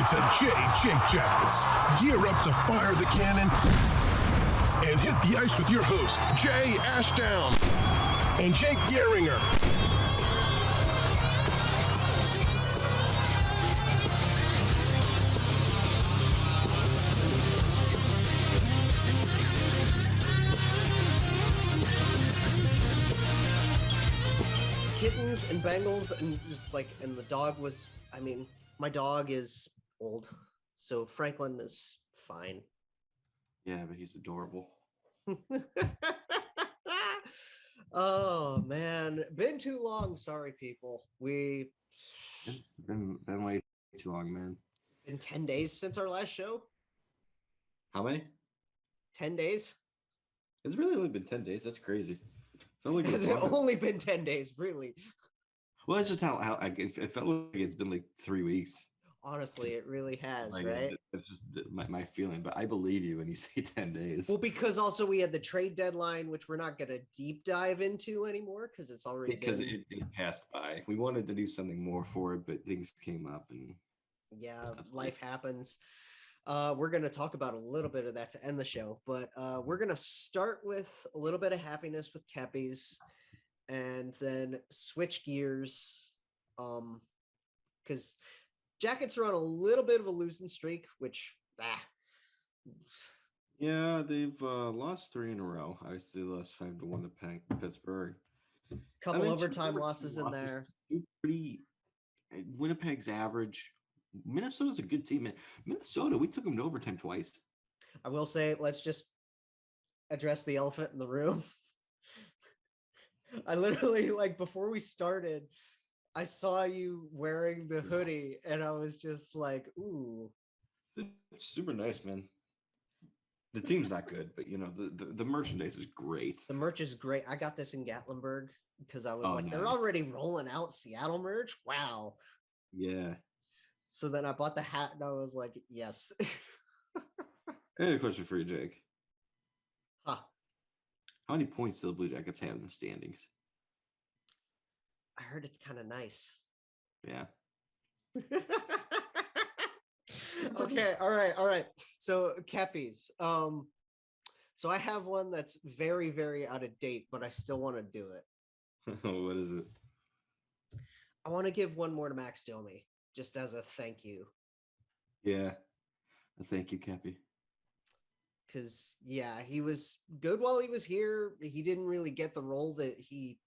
to Jake Jackets. Gear up to fire the cannon and hit the ice with your host, Jay Ashdown and Jake Gehringer. Kittens and Bengals and just like, and the dog was, I mean, my dog is old, so Franklin is fine. Yeah, but he's adorable. Oh man, been too long. Sorry, people. It's been way too long, man. Been 10 days since our last show. How many? 10 days. It's really only been 10 days. That's crazy. Has it only been 10 days, really? Well, it's just how it felt like it's been like 3 weeks. Honestly, it really has, Like, right? It's just my feeling, but I believe you when you say 10 days. Well, because also we had the trade deadline, which we're not going to deep dive into anymore because it's already it passed by. We wanted to do something more for it, but things came up and yeah, life happens. We're going to talk about a little bit of that to end the show, but we're going to start with a little bit of happiness with Keppies and then switch gears because Jackets are on a little bit of a losing streak, which yeah, they've lost 3 in a row. Obviously, lost 5-1 to Pittsburgh. Couple overtime losses in there. Pretty Winnipeg's average. Minnesota's a good team, man. Minnesota, we took them to overtime twice. I will say, let's just address the elephant in the room. I literally, like, before we started, I saw you wearing the hoodie, and I was just like, ooh. It's super nice, man. The team's not good, but, you know, the merchandise is great. The merch is great. I got this in Gatlinburg because I was nice. They're already rolling out Seattle merch. Wow. Yeah. So then I bought the hat, and I was like, yes. I have a question for you, Jake. Huh. How many points do the Blue Jackets have in the standings? I heard it's kind of nice. Yeah. Okay. All right. So Keppies. So I have one that's very, very out of date, but I still want to do it. What is it? I want to give one more to Max Domi, just as a thank you. Yeah. Thank you, Keppy. Because, yeah, he was good while he was here. He didn't really get the role that he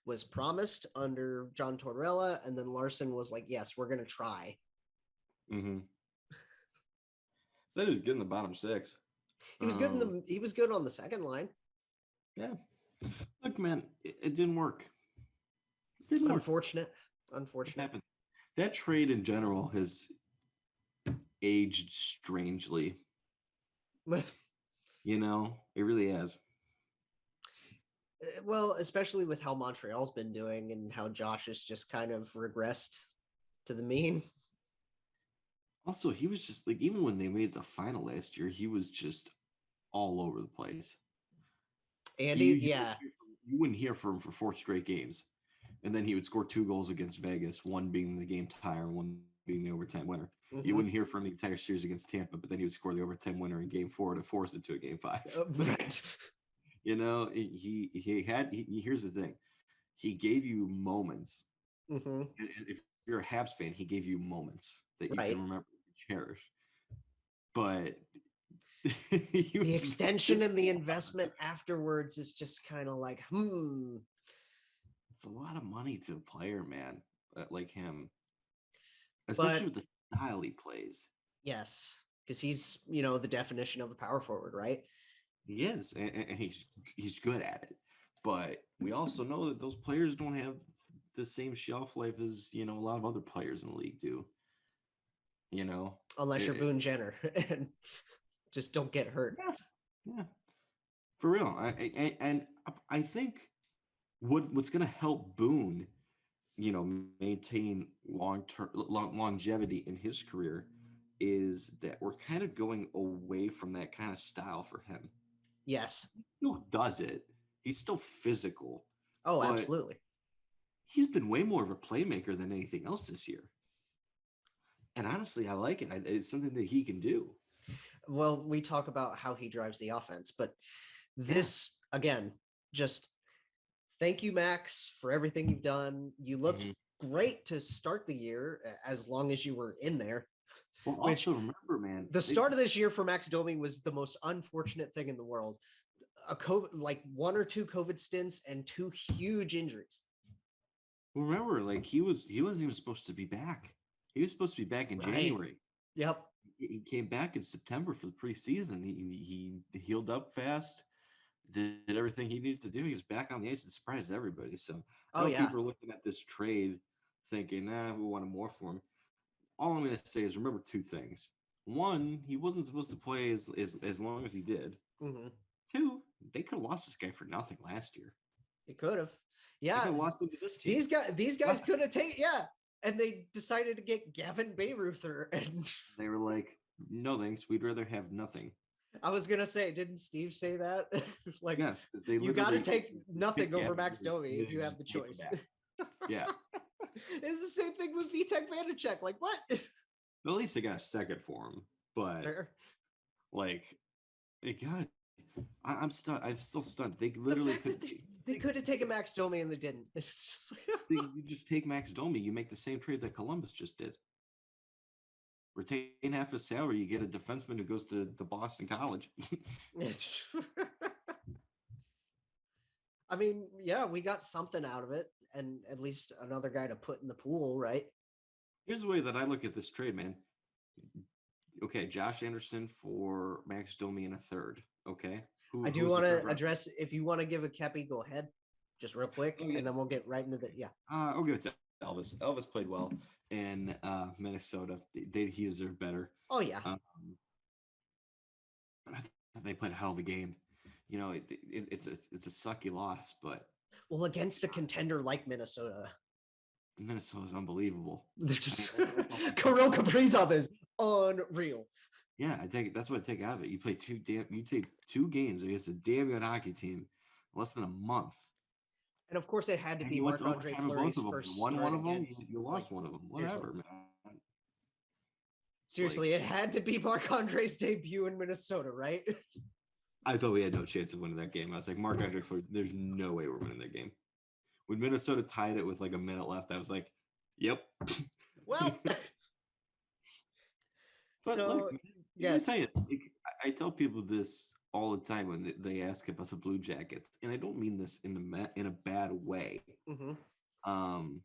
was promised under John Tortorella. And then Larson was like, yes, we're going to try. Mm-hmm. Then he was good in the bottom 6. He was good he was good on the second line. Yeah. Look, man, it didn't work. Unfortunate. It happened. That trade in general has aged strangely. You know, it really has. Well, especially with how Montreal's been doing and how Josh has just kind of regressed to the mean. Also, he was just like, even when they made the final last year, he was just all over the place. Andy, You wouldn't hear from him for 4 straight games. And then he would score 2 goals against Vegas, one being the game tire, one being the overtime winner. Mm-hmm. You wouldn't hear from the entire series against Tampa, but then he would score the overtime winner in game 4 to force it to a game 5. Right. You know, here's the thing. He gave you moments. Mm-hmm. If you're a Habs fan, he gave you moments that you can remember and cherish. But the extension and the investment afterwards is just kind of like, It's a lot of money to a player, man, like him. Especially with the style he plays. Yes, because he's, the definition of a power forward, right? He is, and he's good at it. But we also know that those players don't have the same shelf life as, a lot of other players in the league do. Unless you're Boone Jenner and just don't get hurt. Yeah. For real. I think what's going to help Boone, maintain longevity in his career is that we're kind of going away from that kind of style for him. Yes. He still does it. He's still physical. Oh, absolutely. He's been way more of a playmaker than anything else this year. And honestly, I like it. It's something that he can do. Well, we talk about how he drives the offense, but Yeah. this again, just thank you, Max, for everything you've done. You looked great to start the year as long as you were in there. Well, Which also remember, man, the start of this year for Max Domi was the most unfortunate thing in the world. A COVID, like 1 or 2 COVID stints and 2 huge injuries. remember, like he wasn't even supposed to be back. He was supposed to be back in Right. January. Yep. He came back in September for the preseason. He healed up fast, did everything he needed to do. He was back on the ice and surprised everybody. So I know people are looking at this trade thinking, we wanted more for him. All I'm going to say is remember 2 things. One, he wasn't supposed to play as long as he did. Mm-hmm. 2, they could have lost this guy for nothing last year. It could have. They Yeah. could have lost him to this team. These guys could have taken, and they decided to get Gavin Bayreuther, and They were like, no thanks, we'd rather have nothing. I was gonna say, didn't Steve say that? Like, yes, because they you got to literally take nothing pick over Gavin Max Domi if you Bayreuther have the and take him choice. back. Yeah. It's the same thing with Vitek Vanacek. Like, what? Well, at least they got a second for him. But Fair. like, God, I'm stunned. I'm still stunned. They literally they could have taken Max Domi and they didn't. It's just like, you just take Max Domi. You make the same trade that Columbus just did. Retain half his salary. You get a defenseman who goes to Boston College. I mean, yeah, we got something out of it, and at least another guy to put in the pool, right? Here's the way that I look at this trade, man. Okay, Josh Anderson for Max Domi and a third. Okay. I do want to address, if you want to give a Kepi, go ahead, just real quick, and then we'll get right into the I'll give it to Elvis. Elvis played well in Minnesota. He deserved better. Oh yeah. But I thought they played a hell of a game. You know, it's a sucky loss, but well, against a contender like Minnesota. Minnesota's unbelievable. Kirill Kaprizov is unreal. Yeah, I think that's what I take out of it. You take 2 games against a damn good hockey team in less than a month. And of course, it had to be Marc-Andre Fleury's first one of them. You like, lost one of them. Whatever, man. Seriously, it had to be Marc-Andre's debut in Minnesota, right? I thought we had no chance of winning that game. I was like, Marc-Andre Fleury, there's no way we're winning that game. When Minnesota tied it with like a minute left, I was like, yep. Well, but so, look, yes. I tell people this all the time when they ask about the Blue Jackets, and I don't mean this in a bad way. Mm-hmm.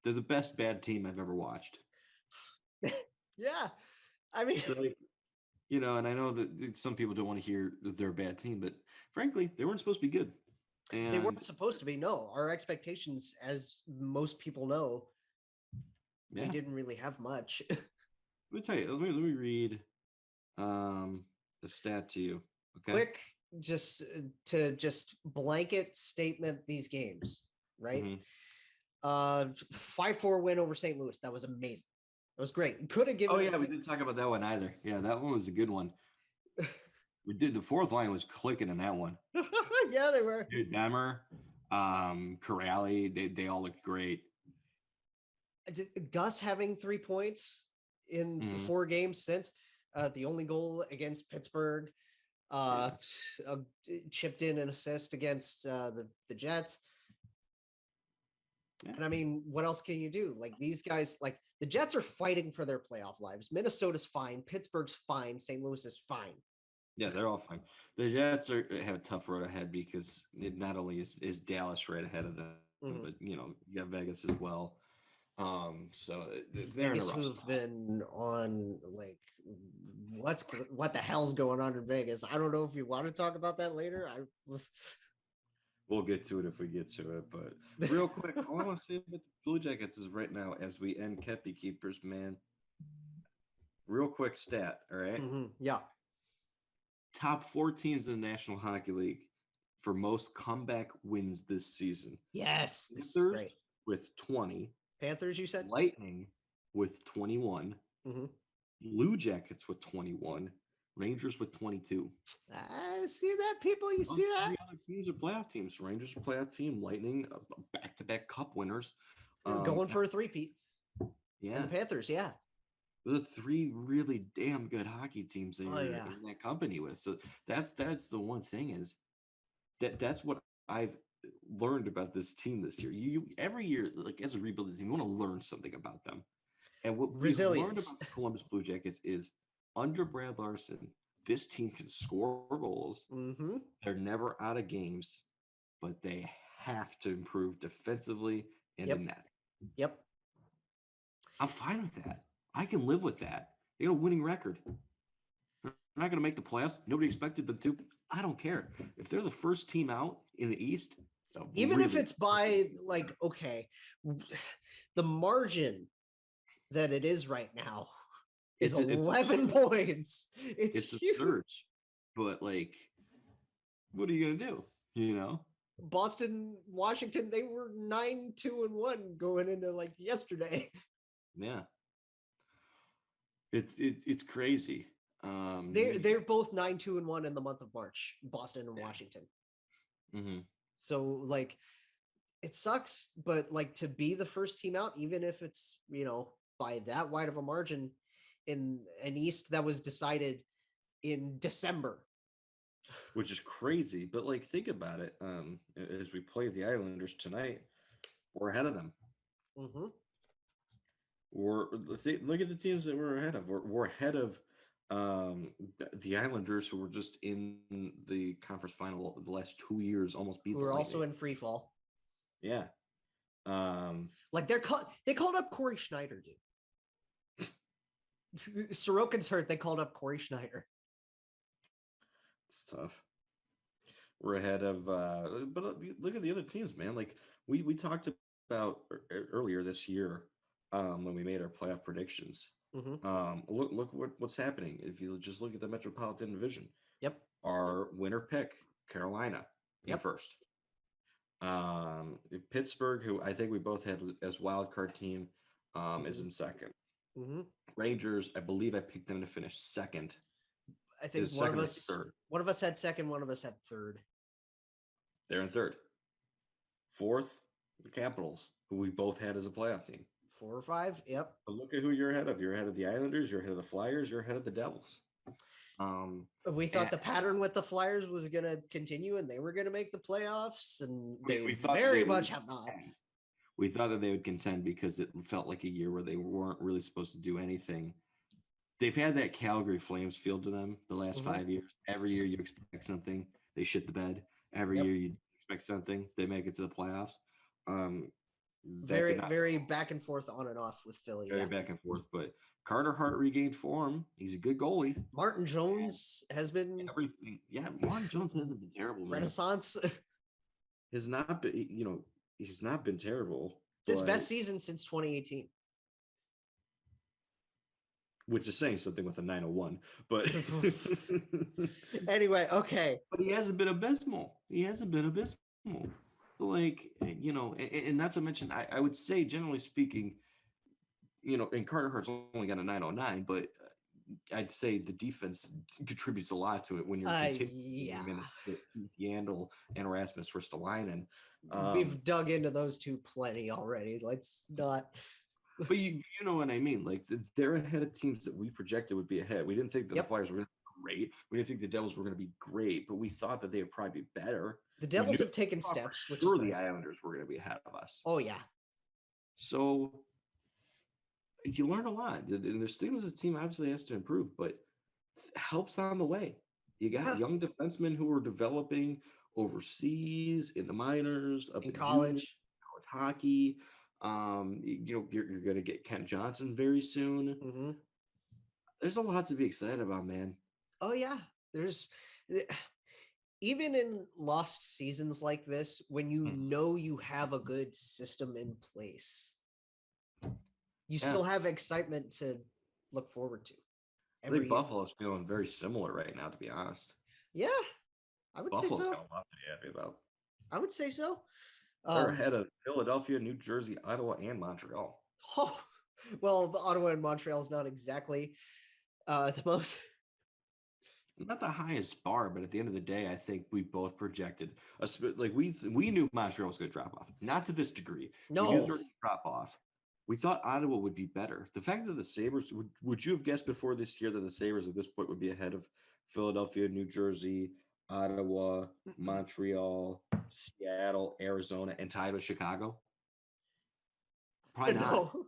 They're the best bad team I've ever watched. Yeah, I mean, so, like, you know, and I know that some people don't want to hear that they're a bad team, but frankly, they weren't supposed to be good. And they weren't supposed to be. No, our expectations, as most people know, we didn't really have much. Let me tell you. Let me read the stat to you. Okay. Quick, just blanket statement these games, right? Mm-hmm. 5-4 win over St. Louis. That was amazing. That was great. Could have given. Oh yeah, we didn't talk about that one either. Yeah, that one was a good one. We did. The fourth line was clicking in that one. Yeah, they were. Dude, Demmer, Corrali, they all looked great. Gus having 3 points in the 4 games since the only goal against Pittsburgh, chipped in an assist against the Jets. Yeah. And I mean, what else can you do? Like these guys, like the Jets are fighting for their playoff lives. Minnesota's fine. Pittsburgh's fine. St. Louis is fine. Yeah, they're all fine. The Jets have a tough road ahead because it not only is Dallas right ahead of them, but you know, you got Vegas as well. So they're Vegas in a rough who've been on like what the hell's going on in Vegas. I don't know if you want to talk about that later. We'll get to it if we get to it, but real quick, all I want to say about the Blue Jackets is right now as we end Kepi Keepers, man. Real quick stat, all right? Yeah. Top 4 teams in the National Hockey League for most comeback wins this season. Yes, this is great. With 20. Panthers, you said? Lightning with 21. Blue Jackets with 21. Rangers with 22. See that, people? You see that? 3 other teams are playoff teams. Rangers are playoff team. Lightning, back-to-back cup winners. Going for a 3-peat. Yeah. And the Panthers, yeah. the three really damn good hockey teams that Oh, you're yeah. in that company with. So that's the one thing is that's what I've learned about this team this year. You every year, like as a rebuilding team, you want to learn something about them. And what we've learned Resilience. about the Columbus Blue Jackets is under Brad Larson, this team can score goals. Mm-hmm. They're never out of games, but they have to improve defensively and in Yep. net. Yep. I'm fine with that. I can live with that. They got a winning record. They're not going to make the playoffs. Nobody expected them to. I don't care. If they're the first team out in the East, Even if it's by like, okay, the margin that it is right now is It's 11 points. It's a huge. surge, but like, what are you going to do? You know? Boston, Washington, they were 9-2-1 going into like yesterday. Yeah. It's crazy. They're both 9-2-1 in the month of March, Boston and Washington. Mm-hmm. So like it sucks, but like to be the first team out, even if it's, by that wide of a margin in an East that was decided in December. Which is crazy, but like think about it. As we play the Islanders tonight, we're ahead of them. Mm-hmm. Look at the teams that we're ahead of. We're ahead of the Islanders, who were just in the conference final the last 2 years, almost beat. We're also in free fall. Yeah. Like they called up Corey Schneider, dude. Sorokin's hurt. They called up Corey Schneider. It's tough. We're ahead of, but look at the other teams, man. Like we talked about earlier this year, when we made our playoff predictions. Mm-hmm. Look what's happening. If you just look at the Metropolitan Division, Yep. Our winner pick, Carolina, in first. Pittsburgh, who I think we both had as wild card team, is in second. Mm-hmm. Rangers, I believe I picked them to finish second. I think one of us had second, one of us had third. They're in third. Fourth, the Capitals, who we both had as a playoff team. 4 or 5, yep. But look at who you're ahead of. You're ahead of the Islanders, you're ahead of the Flyers, you're ahead of the Devils. We thought the pattern with the Flyers was going to continue and they were going to make the playoffs, and we thought very much have not. We thought that they would contend because it felt like a year where they weren't really supposed to do anything. They've had that Calgary Flames feel to them the last 5 years. Every year you expect something, they shit the bed. Every year you expect something, they make it to the playoffs. Very back and forth, on and off with Philly. Very back and forth, but Carter Hart regained form. He's a good goalie. Martin Jones has been everything. Yeah, Martin Jones hasn't been terrible. Man. Renaissance has not been. He's not been terrible. His best season since 2018. Which is saying something with a 901, but anyway, okay. But he hasn't been abysmal. Like, and not to mention, I would say, generally speaking, and Carter Hart's only got a 909, but I'd say the defense contributes a lot to it when you're continuing Yandel and Rasmus Ristolainen. We've dug into those two plenty already. Let's not. But you know what I mean? Like they're ahead of teams that we projected would be ahead. We didn't think that the Flyers were going to be great. We didn't think the Devils were going to be great, but we thought that they would probably be better. The Devils have taken steps. Which is nice. The Islanders were going to be ahead of us. Oh yeah. So you learn a lot. And there's things this team obviously has to improve, but help's on the way. You got young defensemen who are developing overseas in the minors, up in college hockey. You're going to get Kent Johnson very soon. Mm-hmm. There's a lot to be excited about, man. Oh yeah, there's even in lost seasons like this, when you know you have a good system in place, you still have excitement to look forward to. I think Buffalo's feeling very similar right now, to be honest. Yeah, I would say so. Buffalo's got a lot to be happy about. I would say so. They're ahead of Philadelphia, New Jersey, Ottawa, and Montreal. Oh, well, Ottawa and Montreal is not exactly the most. Not the highest bar, but at the end of the day, I think we both projected we knew Montreal was going to drop off. Not to this degree. No, we knew they were going to drop off, We thought Ottawa would be better. The fact that the Sabres would you have guessed before this year that the Sabres at this point would be ahead of Philadelphia, New Jersey, Ottawa, Mm-mm. Montreal, Seattle, Arizona, and tied with Chicago? Probably not. No.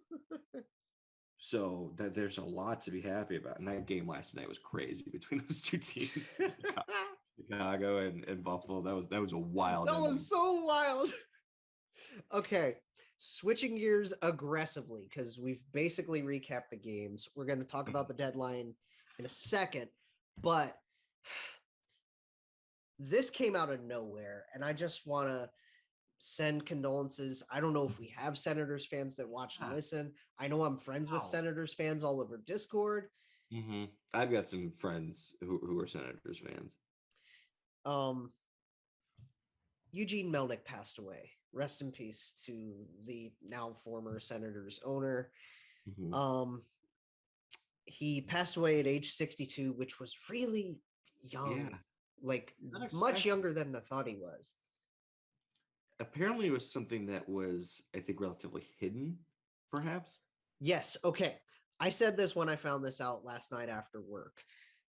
So that there's a lot to be happy about. And that game last night was crazy between those two teams, Chicago and Buffalo. That was a wild That ending. was so wild. Okay, switching gears aggressively because we've basically recapped the games. We're going to talk about the deadline in a second, but this came out of nowhere, and I just want to send condolences. I don't know if we have Senators fans that watch and Yeah. listen. I know I'm friends with Wow. Senators fans all over Discord. I've got some friends who are Senators fans. Eugene Melnick passed away. Rest in peace to the now former Senators owner. Mhm. He passed away at age 62, which was really young, Yeah, like much unexpected. younger than I thought he was. Apparently, it was something that was, I think, relatively hidden, perhaps. Yes. Okay. I said this when I found this out last night after work.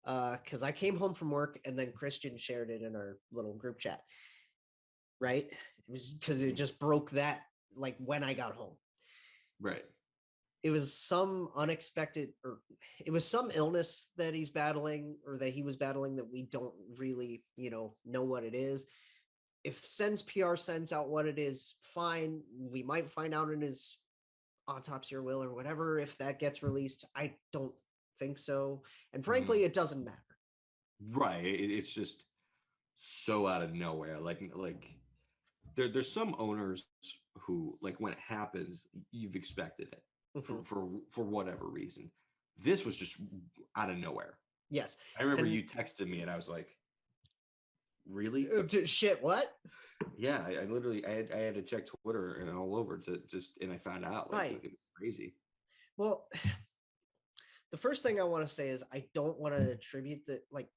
Because I came home from work and then Christian shared it in our little group chat. Right? It was because it just broke that like when I got home. Right. It was some unexpected, or it was some illness that he's battling or that he was battling that we don't really, know what it is. If Sens PR sends out what it is, fine. We might find out in his autopsy or will or whatever if that gets released. I don't think so. And frankly, it doesn't matter. Right. It's just so out of nowhere. Like there's some owners who, like, when it happens, you've expected it Mhm. for whatever reason. This was just out of nowhere. Yes. I remember And- you texted me and I was like, really? Shit, what? Yeah, I literally I had to check Twitter and all over to just, and I found out like Right. it was crazy. Well, the first thing I want to say is I don't want to attribute that, like,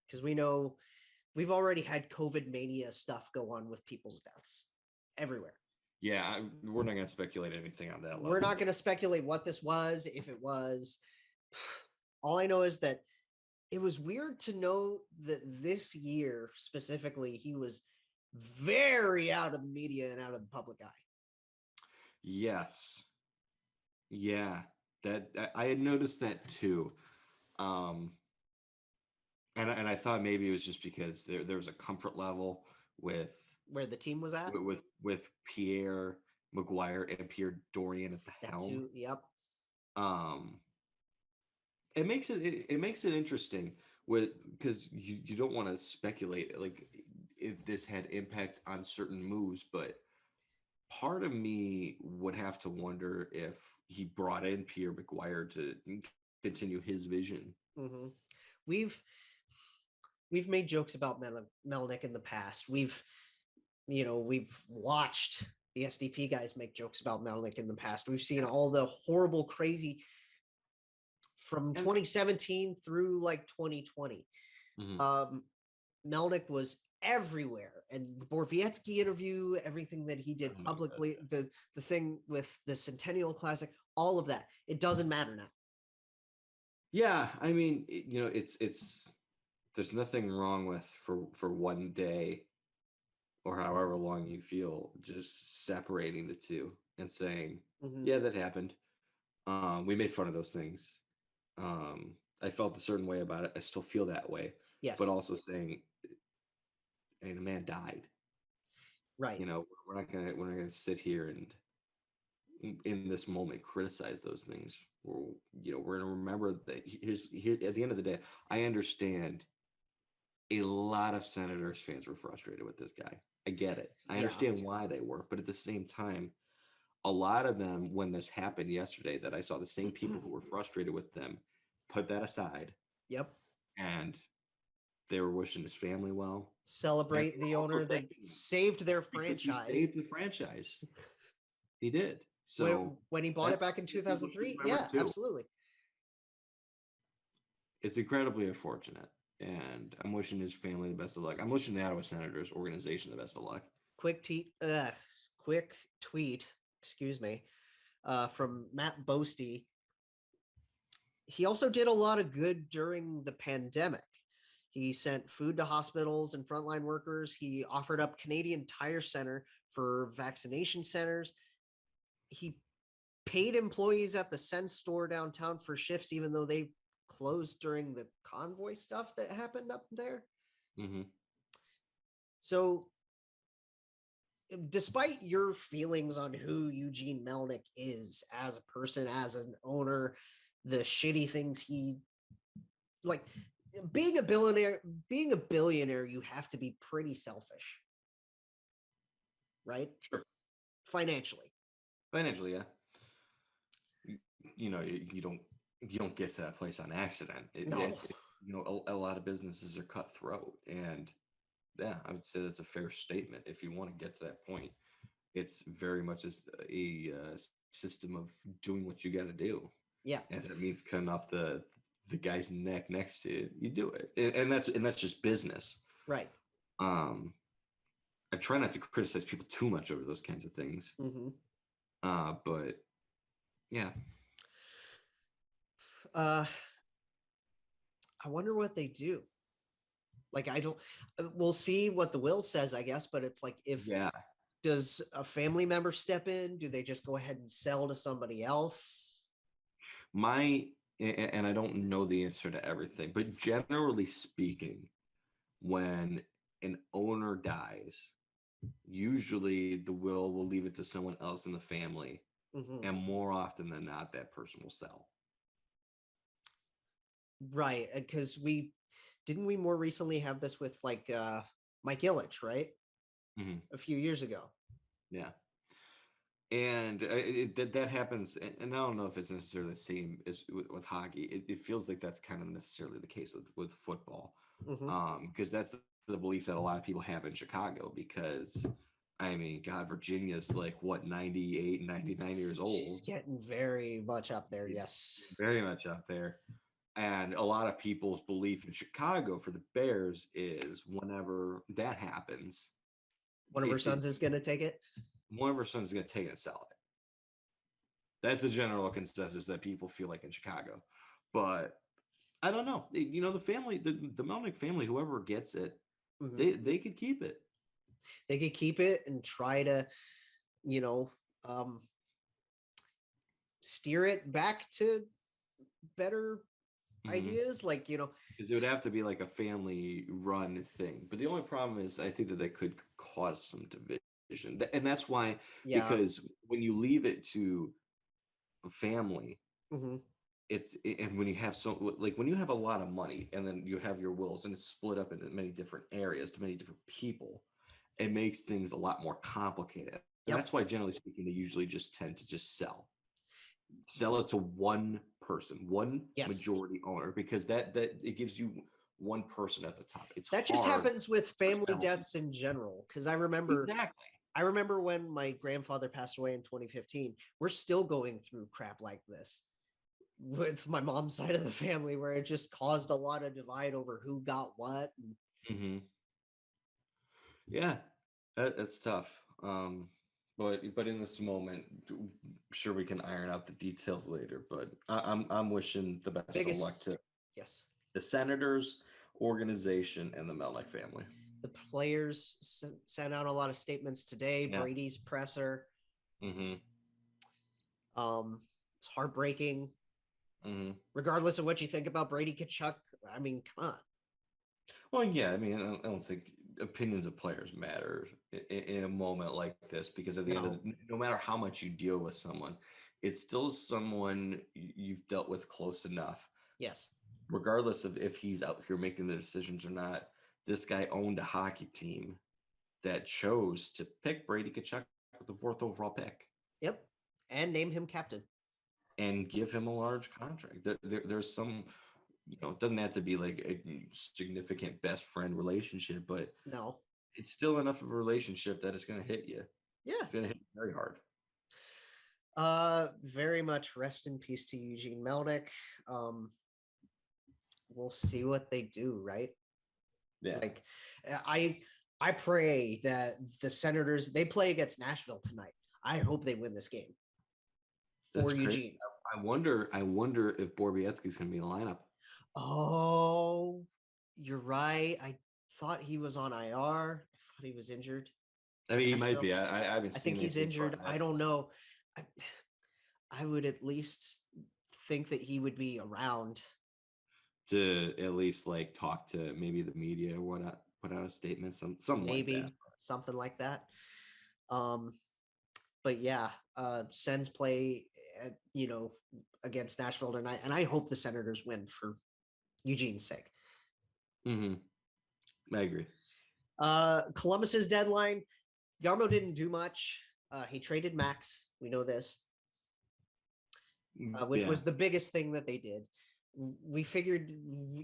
because we know we've already had COVID mania stuff go on with people's deaths everywhere. Yeah, we're not going to speculate anything on that level. We're not going to speculate what this was, if it was. All I know is that it was weird to know that this year specifically, he was very out of the media and out of the public eye. Yes. Yeah, that I had noticed that too. Um, and I thought maybe it was just because there was a comfort level with Where the team was at. with Pierre Maguire and Pierre Dorian at the That's helm. who, yep. It makes it interesting with, because you don't want to speculate like if this had impact on certain moves, but part of me would have to wonder if he brought in Pierre Maguire to continue his vision. Mm-hmm. We've made jokes about Melnick in the past. We've watched the SDP guys make jokes about Melnick in the past. We've seen all the horrible, crazy from 2017 through like 2020. Melnick was everywhere, and the Borowiecki interview, everything that he did publicly, the thing with the Centennial Classic, all of that, it doesn't matter now. Yeah, I mean, it's there's nothing wrong with for one day or however long you feel just separating the two and saying, yeah, that happened. We made fun of those things. I felt a certain way about it. I still feel that way. Yes. But also saying, hey, the man died. Right. We're not gonna sit here and in this moment criticize those things. We're gonna remember that here at the end of the day, I understand a lot of Senators fans were frustrated with this guy. I get it. I understand why they were, but at the same time, a lot of them, when this happened yesterday, that I saw the same people who were frustrated with them put that aside. Yep. And they were wishing his family well. Celebrate the owner that saved their franchise. He saved the franchise. He did. So when he bought it back in 2003, yeah, absolutely. It's incredibly unfortunate, and I'm wishing his family the best of luck. I'm wishing the Ottawa Senators organization the best of luck. Quick tweet, excuse me. from Matt Boasty. He also did a lot of good during the pandemic. He sent food to hospitals and frontline workers. He offered up Canadian Tire Center for vaccination centers. He paid employees at the Sense store downtown for shifts, even though they closed during the convoy stuff that happened up there. Mm-hmm. So, despite your feelings on who Eugene Melnick is as a person, as an owner, the shitty things he like, being a billionaire, you have to be pretty selfish, right? Sure. Financially, yeah. You know, you don't get to that place on accident. no. You know, a lot of businesses are cutthroat, and yeah, I would say that's a fair statement. If you want to get to that point, it's very much a system of doing what you got to do. Yeah, And if it means cutting off the guy's neck next to you, you do it, and that's just business. right. I try not to criticize people too much over those kinds of things. Mm-hmm. But yeah. I wonder what they do. Like, I don't. We'll see what the will says, I guess. But it's like, if does a family member step in? Do they just go ahead and sell to somebody else? And I don't know the answer to everything, but generally speaking, when an owner dies, usually the will leave it to someone else in the family, and more often than not, that person will sell. Right, because we more recently have this with like Mike Ilitch, right? Mm-hmm. A few years ago. Yeah. And that happens, and I don't know if it's necessarily the same as with hockey. It feels like that's kind of necessarily the case with football, because that's the belief that a lot of people have in Chicago. Because, I mean, God, Virginia's like, what, 98, 99 years old. She's getting very much up there, yes. Very much up there. And a lot of people's belief in Chicago for the Bears is whenever that happens, one of her sons is going to take it. One of her sons is going to take it and sell it. That's the general consensus that people feel like in Chicago. But I don't know. You know, the family, the Melnick family, whoever gets it, they could keep it. They could keep it and try to, you know, steer it back to better ideas. Like, you know, because it would have to be like a family run thing. But the only problem is I think that could cause some division. And that's why, because when you leave it to a family, and when you have when you have a lot of money and then you have your wills and it's split up into many different areas to many different people, it makes things a lot more complicated. And that's why, generally speaking, they usually just tend to just sell it to one person, one majority owner, because that it gives you one person at the top. That just happens with family deaths in general. Because I remember when my grandfather passed away in 2015. We're still going through crap like this with my mom's side of the family, where it just caused a lot of divide over who got what. Yeah, that's tough. But in this moment, I'm sure we can iron out the details later. But I'm wishing the best of luck to the Senators, organization, and the Melnick family. The players sent out a lot of statements today. Brady's presser. It's heartbreaking. Regardless of what you think about Brady Tkachuk, I mean, come on. Well, yeah, I mean, I don't think opinions of players matter in a moment like this, because at the end of no matter how much you deal with someone, it's still someone you've dealt with close enough. Yes. Regardless of if he's out here making the decisions or not, this guy owned a hockey team that chose to pick Brady Tkachuk with the 4th overall pick. Yep. And name him captain. And give him a large contract. There's some, you know, it doesn't have to be like a significant best friend relationship, but it's still enough of a relationship that it's going to hit you. Yeah. It's going to hit you very hard. Very much rest in peace to Eugene Melnick. We'll see what they do, right? Yeah. Like, I pray that the Senators, they play against Nashville tonight. I hope they win this game. for That's crazy. Eugene. I wonder if Borbietsky's going to be in the lineup. Oh, you're right. I thought he was on IR. I thought he was injured. I mean, he might Nashville. be. I haven't I seen think he's anything from injured. I don't know. I, I would at least think that he would be around. to at least like talk to maybe the media or whatnot, put out a statement, something Maybe like that. something like that. But yeah, Sens play at, against Nashville tonight, and I hope the Senators win for Eugene's sake. Mm-hmm. I agree. Columbus's deadline. Yarmo didn't do much. He traded Max. We know this, which was the biggest thing that they did. We figured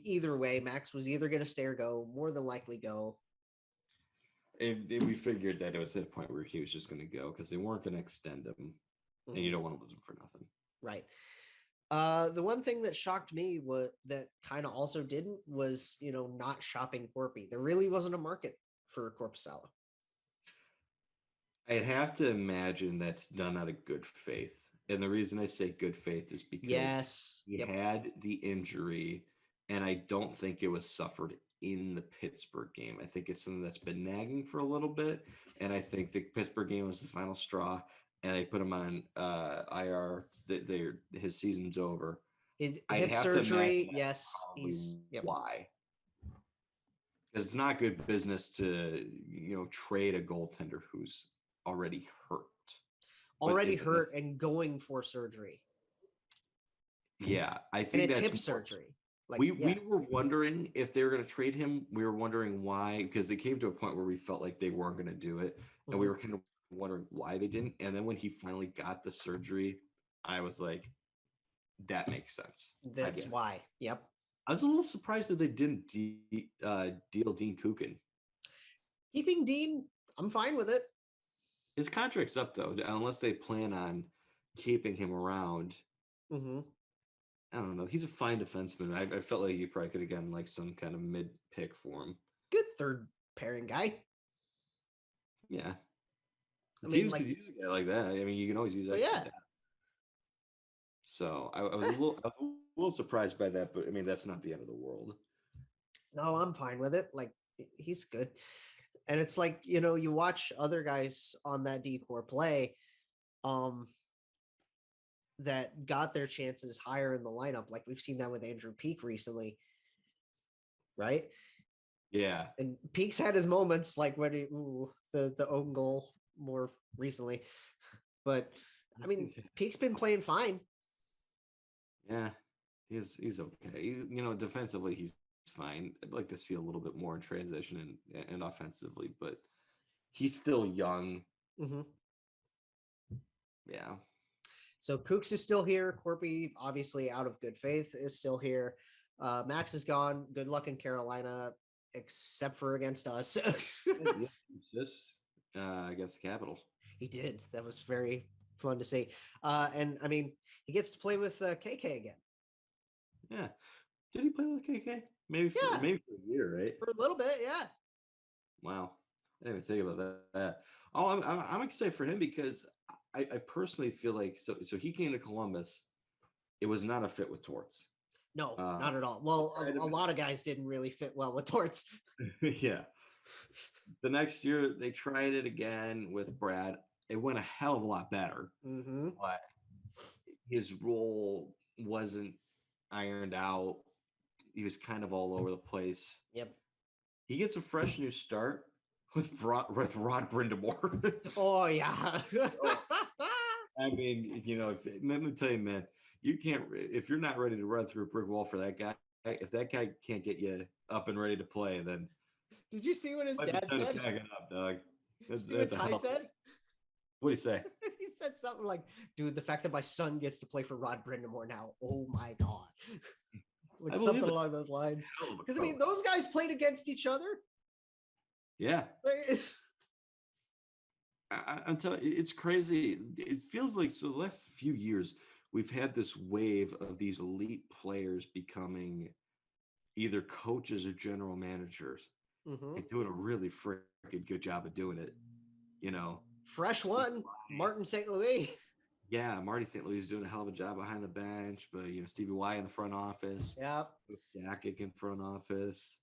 either way, Max was either going to stay or go. More than likely go. We figured that it was at a point where he was just going to go because they weren't going to extend him, and you don't want to lose him for nothing. Right. The one thing that shocked me was that kind of also didn't was, not shopping Corpy. There really wasn't a market for Korpisalo. I'd have to imagine that's done out of good faith. And the reason I say good faith is because he had the injury, and I don't think it was suffered in the Pittsburgh game. I think it's something that's been nagging for a little bit, and I think the Pittsburgh game was the final straw, and they put him on IR. His season's over. His hip surgery, yes. Why? Because it's not good business to trade a goaltender who's already hurt. And going for surgery. Yeah, I think and it's that's hip surgery. We were wondering if they were going to trade him. We were wondering why, because they came to a point where we felt like they weren't going to do it, and we were kind of wondering why they didn't. And then when he finally got the surgery, I was like, that makes sense. That's why. Yep. I was a little surprised that they didn't deal Dean Kukin. Keeping Dean, I'm fine with it. His contract's up, though, unless they plan on keeping him around. Mm-hmm. I don't know. He's a fine defenseman. I felt like you probably could have gotten like some kind of mid-pick for him. Good third pairing guy. Yeah. Teams could use a guy like that. I mean, you can always use that. Yeah. So I was a little surprised by that, but I mean, that's not the end of the world. No, I'm fine with it. Like, he's good. And it's like, you watch other guys on that D-core play that got their chances higher in the lineup. Like we've seen that with Andrew Peak recently. Right? Yeah. And Peak's had his moments like when the own goal more recently. But I mean, Peak's been playing fine. Yeah. He's okay. Defensively he's fine. I'd like to see a little bit more in transition and offensively, but he's still young. Mm-hmm. Yeah. So Kooks is still here. Corpy, obviously out of good faith, is still here. Max is gone. Good luck in Carolina, except for against us. Just against the Capitals. He did. That was very fun to see. And I mean, he gets to play with KK again. Yeah. Did he play with KK? Maybe for a year, right? For a little bit, yeah. Wow. I didn't even think about that. Oh, I'm excited for him because I personally feel like so he came to Columbus. It was not a fit with Torts. No, not at all. Well, a lot of guys didn't really fit well with Torts. Yeah. The next year they tried it again with Brad. It went a hell of a lot better. Mm-hmm. But his role wasn't ironed out. He was kind of all over the place. Yep. He gets a fresh new start with Rod Brind'Amour. Oh yeah. I mean, let me tell you, man, you can't if you're not ready to run through a brick wall for that guy. If that guy can't get you up and ready to play, then did you see what his dad said? Up, dog. That's what Ty said. What did he say? He said something like, "Dude, the fact that my son gets to play for Rod Brind'Amour now, oh my god." Like something along those lines. Because I mean, those guys played against each other. Yeah. I'm telling you, it's crazy. It feels like the last few years we've had this wave of these elite players becoming either coaches or general managers and doing a really freaking good job of doing it. Fresh one, Martin St. Louis. Yeah, Marty St. Louis is doing a hell of a job behind the bench, but Stevie Y in the front office, Yep. Sakic in front office,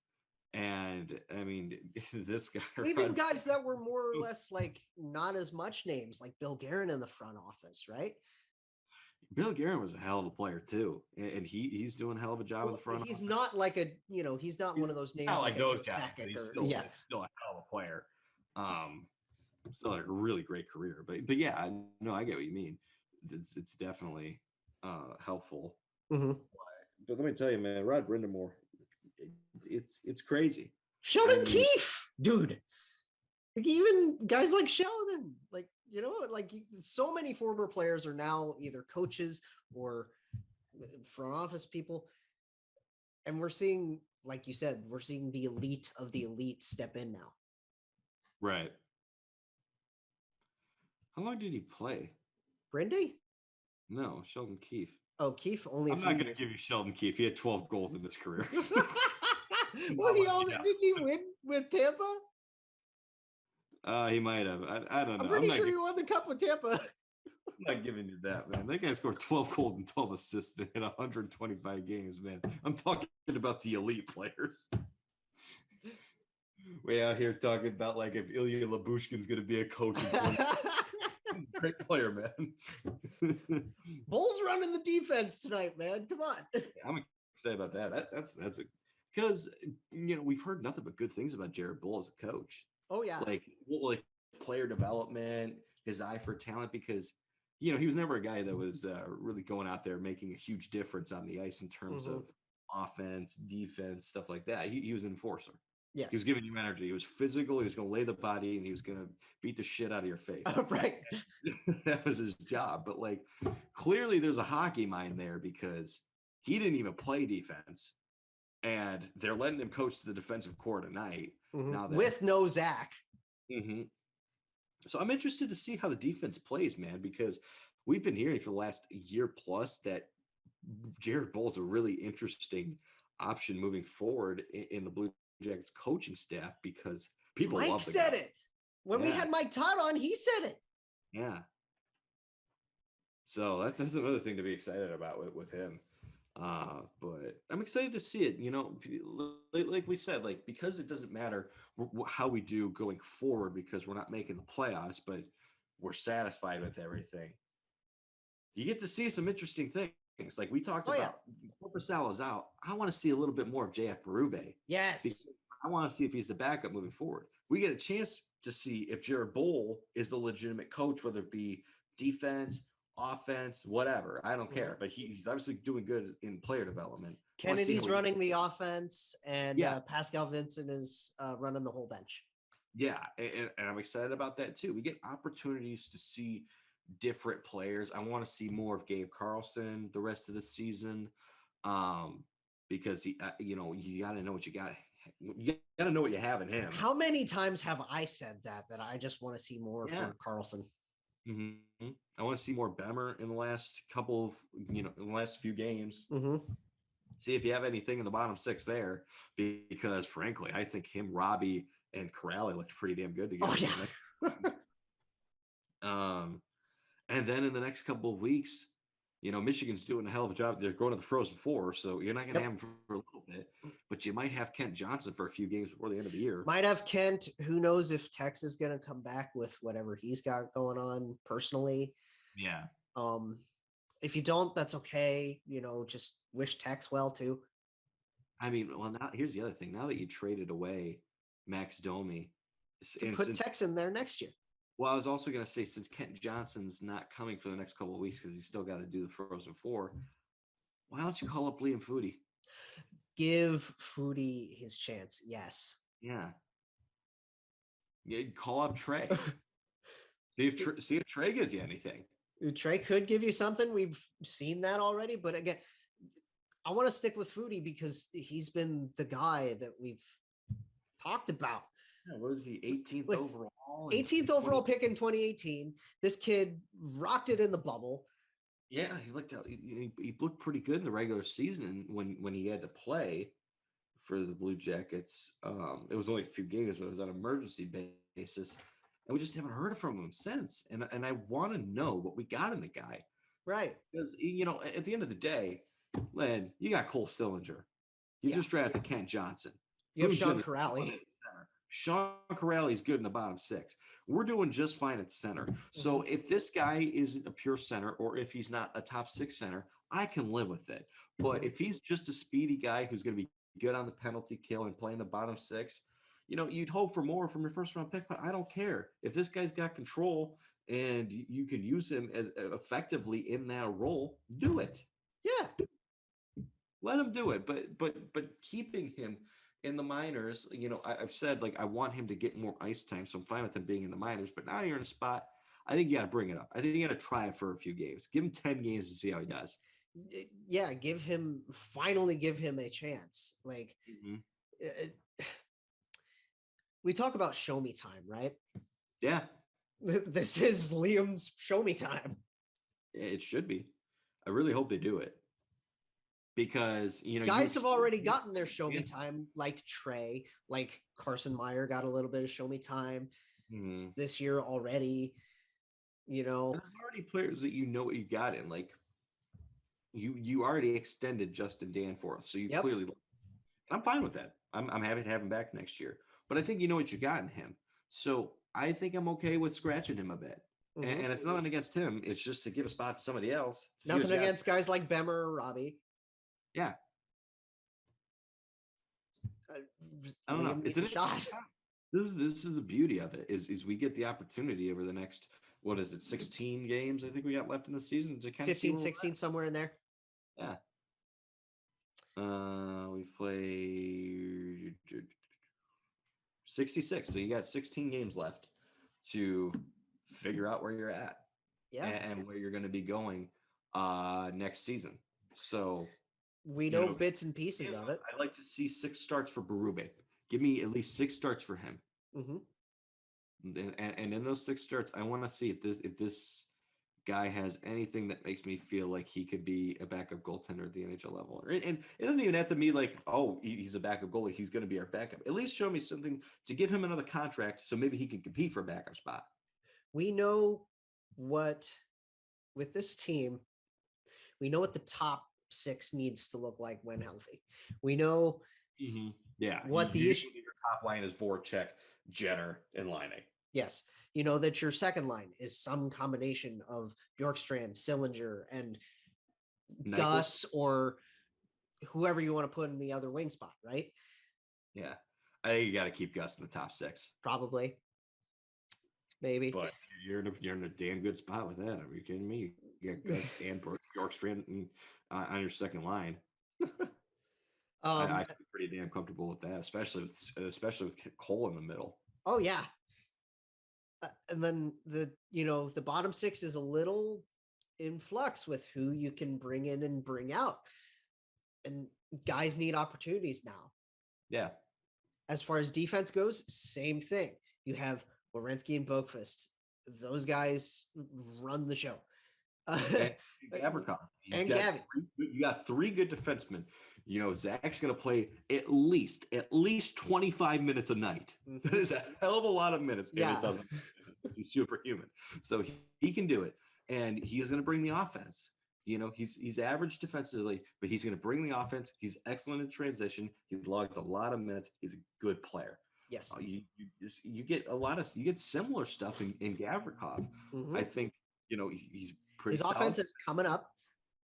and I mean this guy. Even guys that were more or less like not as much names, like Bill Guerin in the front office, right? Bill Guerin was a hell of a player too, and he's doing a hell of a job in the front. He's office. not like he's not one of those names Not like those Joe guys. Sakic He's or, still, yeah. still a hell of a player. Still had a really great career, but yeah, I get what you mean. It's definitely helpful. Mm-hmm. But let me tell you, man, Rod Brindamore, it's crazy. Sheldon Keefe, dude. Like even guys like Sheldon, like like so many former players are now either coaches or front office people, and we're seeing, like you said, we're seeing the elite of the elite step in now. Right. How long did he play? Brindy? No, Sheldon Keefe. Oh, Keefe only. I'm not going to give you Sheldon Keefe. He had 12 goals in his career. Well, didn't he win with Tampa? He might have. I don't know. I'm pretty sure he won the cup with Tampa. I'm not giving you that, man. That guy scored 12 goals and 12 assists in 125 games, man. I'm talking about the elite players. Way out here talking about like if Ilya Labushkin's going to be a coach. Great player, man. Bulls running the defense tonight, man. Come on. I'm excited about that. That's because we've heard nothing but good things about Jared Bull as a coach. Oh yeah, like player development, his eye for talent, because he was never a guy that was really going out there making a huge difference on the ice in terms of offense, defense, stuff like that. He was an enforcer. Yes. He was giving you energy. He was physical. He was going to lay the body, and he was going to beat the shit out of your face. Right. That was his job. But like, clearly there's a hockey mind there, because he didn't even play defense, and they're letting him coach the defensive core tonight. Now with no Zach. So I'm interested to see how the defense plays, man, because we've been hearing for the last year plus that Jared Bull is a really interesting option moving forward in the Blue Jackets coaching staff, because people Mike love the said guy. it when we had Mike Todd on. He said it. Yeah. So that's another thing to be excited about with him. But I'm excited to see it. Like we said, like, because it doesn't matter how we do going forward, because we're not making the playoffs, but we're satisfied with everything. You get to see some interesting things. Like we talked about, Korpisalo is out. I want to see a little bit more of JF Berube. Yes. I want to see if he's the backup moving forward. We get a chance to see if Jared Bull is the legitimate coach, whether it be defense, offense, whatever. I don't care. But he's obviously doing good in player development. Kennedy's running the offense, and Pascal Vincent is running the whole bench. Yeah, and I'm excited about that too. We get opportunities to see different players. I want to see more of Gabe Carlson the rest of the season, because he, you got to know what you got. You got to know what you have in him. How many times have I said that I just want to see more from Carlson? Mm-hmm. I want to see more Bemmer in the last couple of, in the last few games. See if you have anything in the bottom six there, because frankly, I think him, Robbie, and Corrali looked pretty damn good together. And then in the next couple of weeks, Michigan's doing a hell of a job. They're going to the Frozen Four, so you're not going to have him for a little bit, but you might have Kent Johnson for a few games before the end of the year. Might have Kent. Who knows if Tex is going to come back with whatever he's got going on personally. Yeah. If you don't, that's okay. Just wish Tex well too. I mean, well, now here's the other thing. Now that you traded away Max Domi, and put Tex in there next year. Well, I was also going to say, since Kent Johnson's not coming for the next couple of weeks because he's still got to do the Frozen Four, why don't you call up Liam Foudy? Give Foudy his chance. Yes. Yeah. Call up Trey. see if Trey gives you anything. Trey could give you something. We've seen that already. But again, I want to stick with Foudy because he's been the guy that we've talked about. Yeah, what is he, 18th overall? 18th overall pick in 2018. This kid rocked it in the bubble. Yeah, he looked pretty good in the regular season when he had to play for the Blue Jackets. It was only a few games, but it was on an emergency basis. and we just haven't heard from him since. And I want to know what we got in the guy Right. because at the end of the day, Len, you got Cole Sillinger. You Yeah. just drafted Kent Johnson. You have Boone Sean Jennings, Corrali. at center. Sean Corrali's good in the bottom six. We're doing just fine at center. So if this guy isn't a pure center, or if he's not a top six center, I can live with it. But if he's just a speedy guy who's going to be good on the penalty kill and playing the bottom six, you'd hope for more from your first round pick. But I don't care if this guy's got control and you can use him as effectively in that role. Do it. Yeah. Let him do it. But keeping him in the minors, I've said like I want him to get more ice time, so I'm fine with him being in the minors. But now you're in a spot. I think you got to bring it up. I think you got to try it for a few games. Give him 10 games to see how he does. Yeah, finally give him a chance. Like, we talk about show me time, right? Yeah. This is Liam's show me time. It should be. I really hope they do it. Because, guys have already gotten their show me time, like Trey, like Carson Meyer got a little bit of show me time this year already. There's already players that what you got in. Like, you already extended Justin Danforth, so you clearly. And I'm fine with that. I'm happy to have him back next year. But I think you know what you got in him, so I think I'm okay with scratching him a bit. And it's nothing against him. It's just to give a spot to somebody else. Nothing against guys like Bemer or Robbie. Yeah. I don't know. It's a shot. This is the beauty of it is we get the opportunity over the next, 16 games I think we got left in the season to kind 15, 16, somewhere in there. Yeah. We've played 66. So you got 16 games left to figure out where you're at. Yeah. And where you're going to be going next season. So we know bits and pieces of it. I'd like to see 6 starts for Berube. Give me at least 6 starts for him. And in those 6 starts, I want to see if this guy has anything that makes me feel like he could be a backup goaltender at the NHL level. And it doesn't even have to be like, oh, he's a backup goalie, he's going to be our backup. At least show me something to give him another contract so maybe he can compete for a backup spot. We know with this team, we know what the top 6 needs to look like when healthy. We know what the issue. Your top line is Voracek, Jenner, and Line. Yes. You know that your second line is some combination of Bjorkstrand, Sillinger, and Gus, or whoever you want to put in the other wing spot, right? Yeah. I think you got to keep Gus in the top 6. Probably. Maybe. But you're in a damn good spot with that. Are you kidding me? You got Gus and Bjorkstrand on your second line. I feel pretty damn comfortable with that, especially with Cole in the middle. Oh yeah. And then the bottom 6 is a little in flux with who you can bring in and bring out, and guys need opportunities now. Yeah. As far as defense goes, same thing. You have Werenski and Boqvist. Those guys run the show. And Gavrikov. And Gavin. You got 3 good defensemen. Zach's going to play at least 25 minutes a night. That is a hell of a lot of minutes. Yeah. And it doesn't. He's superhuman. So he can do it. And he's going to bring the offense. He's average defensively, but he's going to bring the offense. He's excellent in transition. He logs a lot of minutes. He's a good player. Yes. You get similar stuff in Gavrikov. I think, he's pretty His offense is coming up.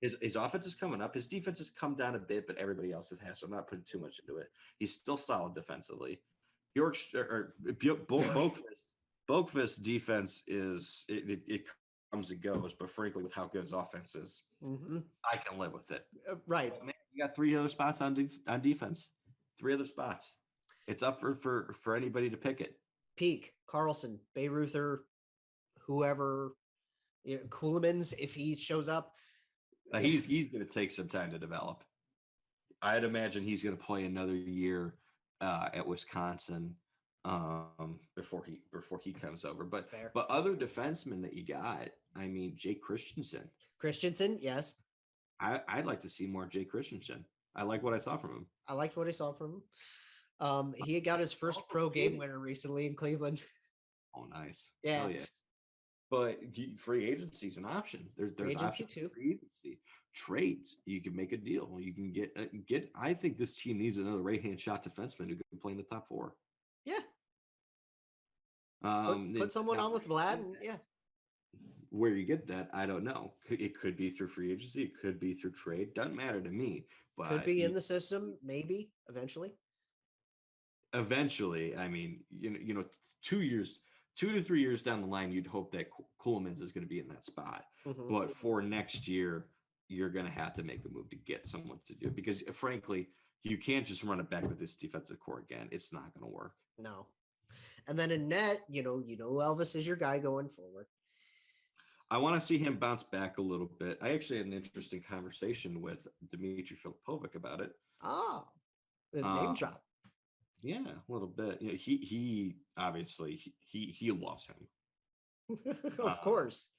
His offense is coming up. His defense has come down a bit, but everybody else has, so I'm not putting too much into it. He's still solid defensively. Boqvist's defense it comes and goes, but frankly, with how good his offense is, I can live with it. Right. Man, you got 3 other spots on defense. 3 other spots. It's up for anybody to pick it. Peak, Carlson, Bayreuther, whoever, Kuhlman's, if he shows up. He's going to take some time to develop. I'd imagine he's going to play another year at Wisconsin before he comes over. But Fair. But other defensemen that you got, I mean, Jake Christensen. Yes. I'd like to see more Jake Christensen. I like what I saw from him. I liked what I saw from him. He got his first pro game winner recently in Cleveland. Oh, nice. Yeah. Hell yeah. But free agency is an option. There's Free agency options too. for free agency. Trades, you can make a deal. You can get. I think this team needs another right hand shot defenseman who can play in the top four. Yeah. And Put someone now on with Vlad, and yeah. where you get that, I don't know. It could be through free agency. It could be through trade. Doesn't matter to me. But Could be in the system, maybe eventually. eventually, I mean, 2 to 3 years down the line, you'd hope that Coolman's is going to be in that spot. Mhm. But for next year, you're going to have to make a move to get someone to do it because, frankly, you can't just run it back with this defensive core again. It's not going to work. No. And then in net, Elvis is your guy going forward. I want to see him bounce back a little bit. I actually had an interesting conversation with Dmitry Filipovic about it. Oh, the name drop. Yeah, a little bit. He obviously he loves him. Of course.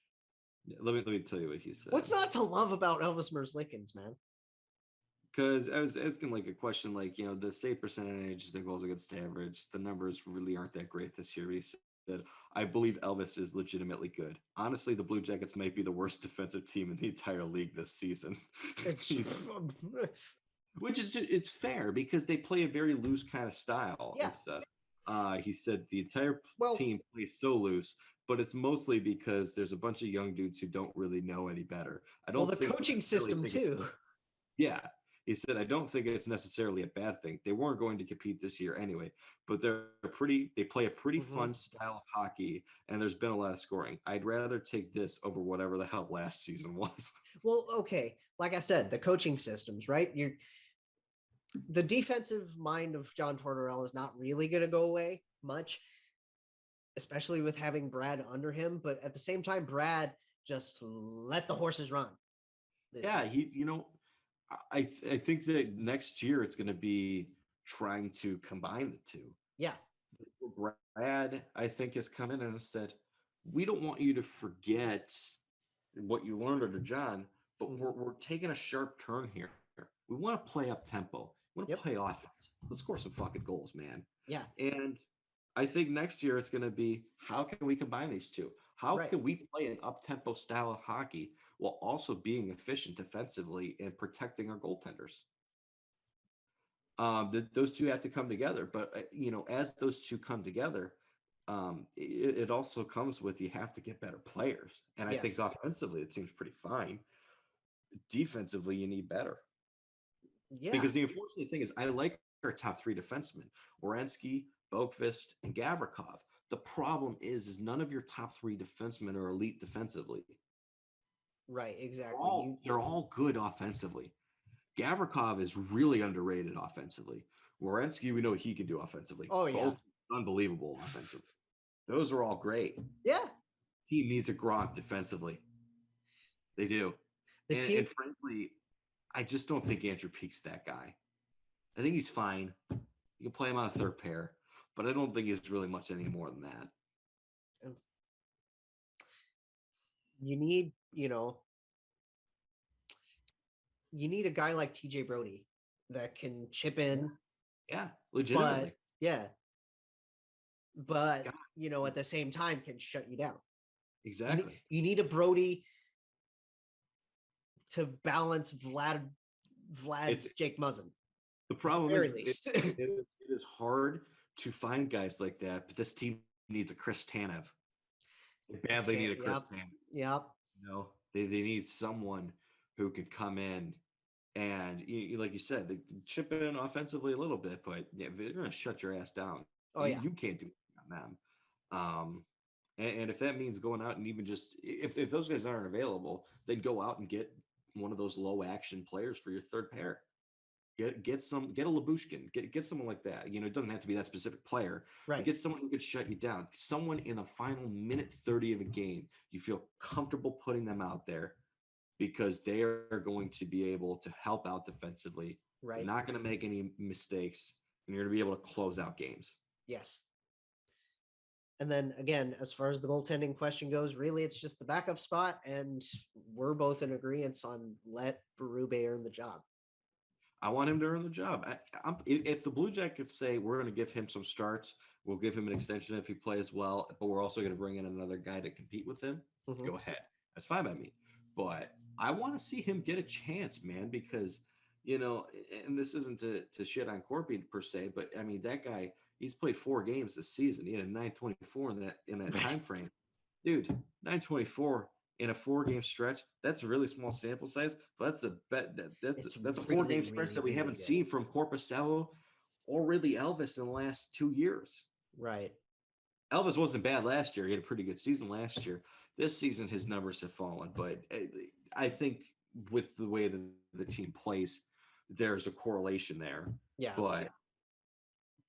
Let me tell you what he said. What's not to love about Elvis Merzlikins, man? Because I was asking like a question like, the save percentage, the goals against average, the numbers really aren't that great this year. He said, I believe Elvis is legitimately good. Honestly, the Blue Jackets might be the worst defensive team in the entire league this season. Which is it's fair because they play a very loose kind of style. Yeah. He said the entire team plays so loose, but it's mostly because there's a bunch of young dudes who don't really know any better. I don't the coaching system too. Yeah. He said, I don't think it's necessarily a bad thing. They weren't going to compete this year anyway, but they play a pretty fun style of hockey, and there's been a lot of scoring. I'd rather take this over whatever the hell last season was. Well, okay. Like I said, the coaching systems, right? The defensive mind of John Tortorella is not really going to go away much, especially with having Brad under him. But at the same time, Brad just let the horses run. Yeah, I think that next year it's going to be trying to combine the two. Yeah. Brad, I think, has come in and said, we don't want you to forget what you learned under John, but we're taking a sharp turn here. We want to play up tempo. We want to play offense. Let's score some fucking goals, man. Yeah. And I think next year it's going to be, how can we combine these two? How can we play an up-tempo style of hockey while also being efficient defensively and protecting our goaltenders? Those two have to come together. But, as those two come together, it also comes with you have to get better players. And I think offensively it seems pretty fine. Defensively, you need better. Yeah. Because the unfortunate thing is I like our top three defensemen, Werenski, Boqvist, and Gavrikov. The problem is none of your top three defensemen are elite defensively. Right, exactly. They're all good offensively. Gavrikov is really underrated offensively. Werenski, we know he can do offensively. Oh, yeah. Both unbelievable offensively. Those are all great. Yeah. Team needs a Gronk defensively. They do. And frankly, I just don't think Andrew Peake's that guy. I think he's fine. You can play him on a third pair, but I don't think he's really much any more than that. You need, you need a guy like TJ Brody that can chip in. Yeah, legitimately. But at the same time can shut you down. Exactly. You need a Brody to balance Vlad's Jake Muzzin. The problem is it is hard to find guys like that, but this team needs a Chris Tanev. They badly need a Chris Tanev. Yep. They need someone who can come in and, like you said, they chip in offensively a little bit, but they're going to shut your ass down. You can't do it on them. And if that means going out and even just if those guys aren't available, then go out and get one of those low action players for your third pair. Get a Labushkin, get someone like that. It doesn't have to be that specific player. Right. Get someone who could shut you down. Someone in the final minute 30 of a game, you feel comfortable putting them out there because they are going to be able to help out defensively. Right. They're not going to make any mistakes, and you're going to be able to close out games. Yes. And then again, as far as the goaltending question goes, really it's just the backup spot, and we're both in agreement on let Berube earn the job. I want him to earn the job. If the Blue Jackets say we're going to give him some starts, we'll give him an extension if he plays well, but we're also going to bring in another guy to compete with him. Mhm. Go ahead, that's fine by me. But I want to see him get a chance, man, because and this isn't to shit on Corby per se, but I mean that guy, he's played 4 games this season. He had a 924 in that time Right. frame, dude. 924 in a 4 game stretch. That's a really small sample size, but that's a bet It's that's a four really, game stretch really, that we really haven't good. seen from Corpuscello or really Elvis in the last 2 years. Right. Elvis wasn't bad last year. He had a pretty good season last year. This season, his numbers have fallen, but I think with the way that the team plays, there's a correlation there. Yeah. But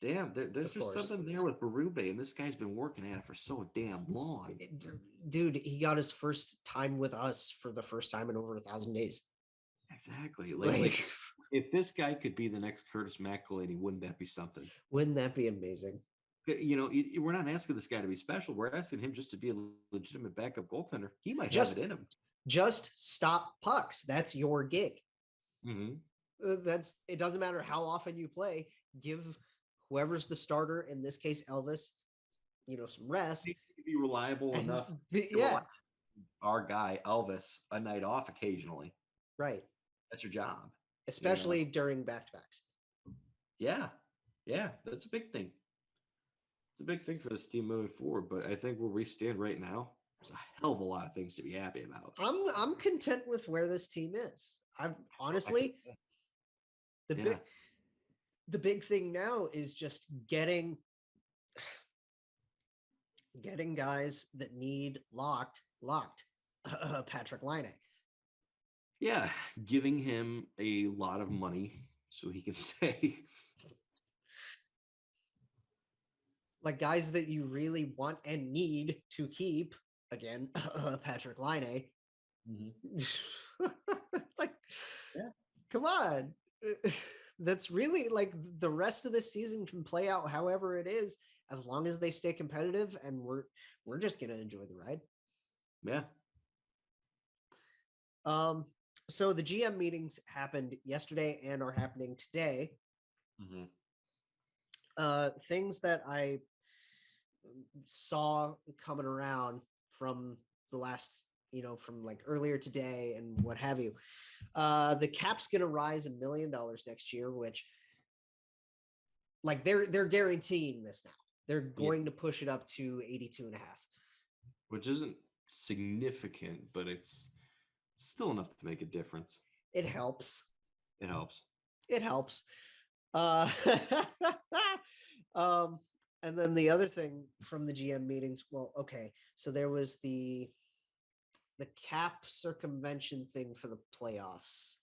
damn, there's Of just course. something there with Berube, and this guy's been working at it for so damn long. Dude, he got his first time with us for the first time in over 1,000 days. Exactly. Like, If this guy could be the next Curtis McElhaney, wouldn't that be something? wouldn't that be amazing? We're not asking this guy to be special. We're asking him just to be a legitimate backup goaltender. He might Just- have it in him. Just stop pucks. That's your gig. Mm-hmm. It doesn't matter how often you play. Give whoever's the starter, in this case Elvis, some rest. He can be reliable And enough. yeah, Our guy Elvis a night off occasionally. right. That's your job. Especially during back-to-backs. Yeah, that's a big thing. It's a big thing for this team moving forward. But I think where we stand right now, there's a hell of a lot of things to be happy about. I'm content with where this team is. I'm honestly the big thing now is just getting guys that need locked. Patrick Laine. Yeah, giving him a lot of money so he can stay. Like guys that you really want and need to keep. Again, Patrick Laine. Mm-hmm. Like, Yeah. Come on. That's really like the rest of the season can play out however it is, as long as they stay competitive, and we're just gonna enjoy the ride. Yeah. So the GM meetings happened yesterday and are happening today. Mm-hmm. Things that I saw coming around from the last, from like earlier today and what have you. The cap's going to rise $1 million next year, which like they're guaranteeing this now. They're going to push it up to 82.5. Which isn't significant, but it's still enough to make a difference. It helps. It helps. It helps. And then the other thing from the GM meetings, well, okay, so there was the cap circumvention thing for the playoffs.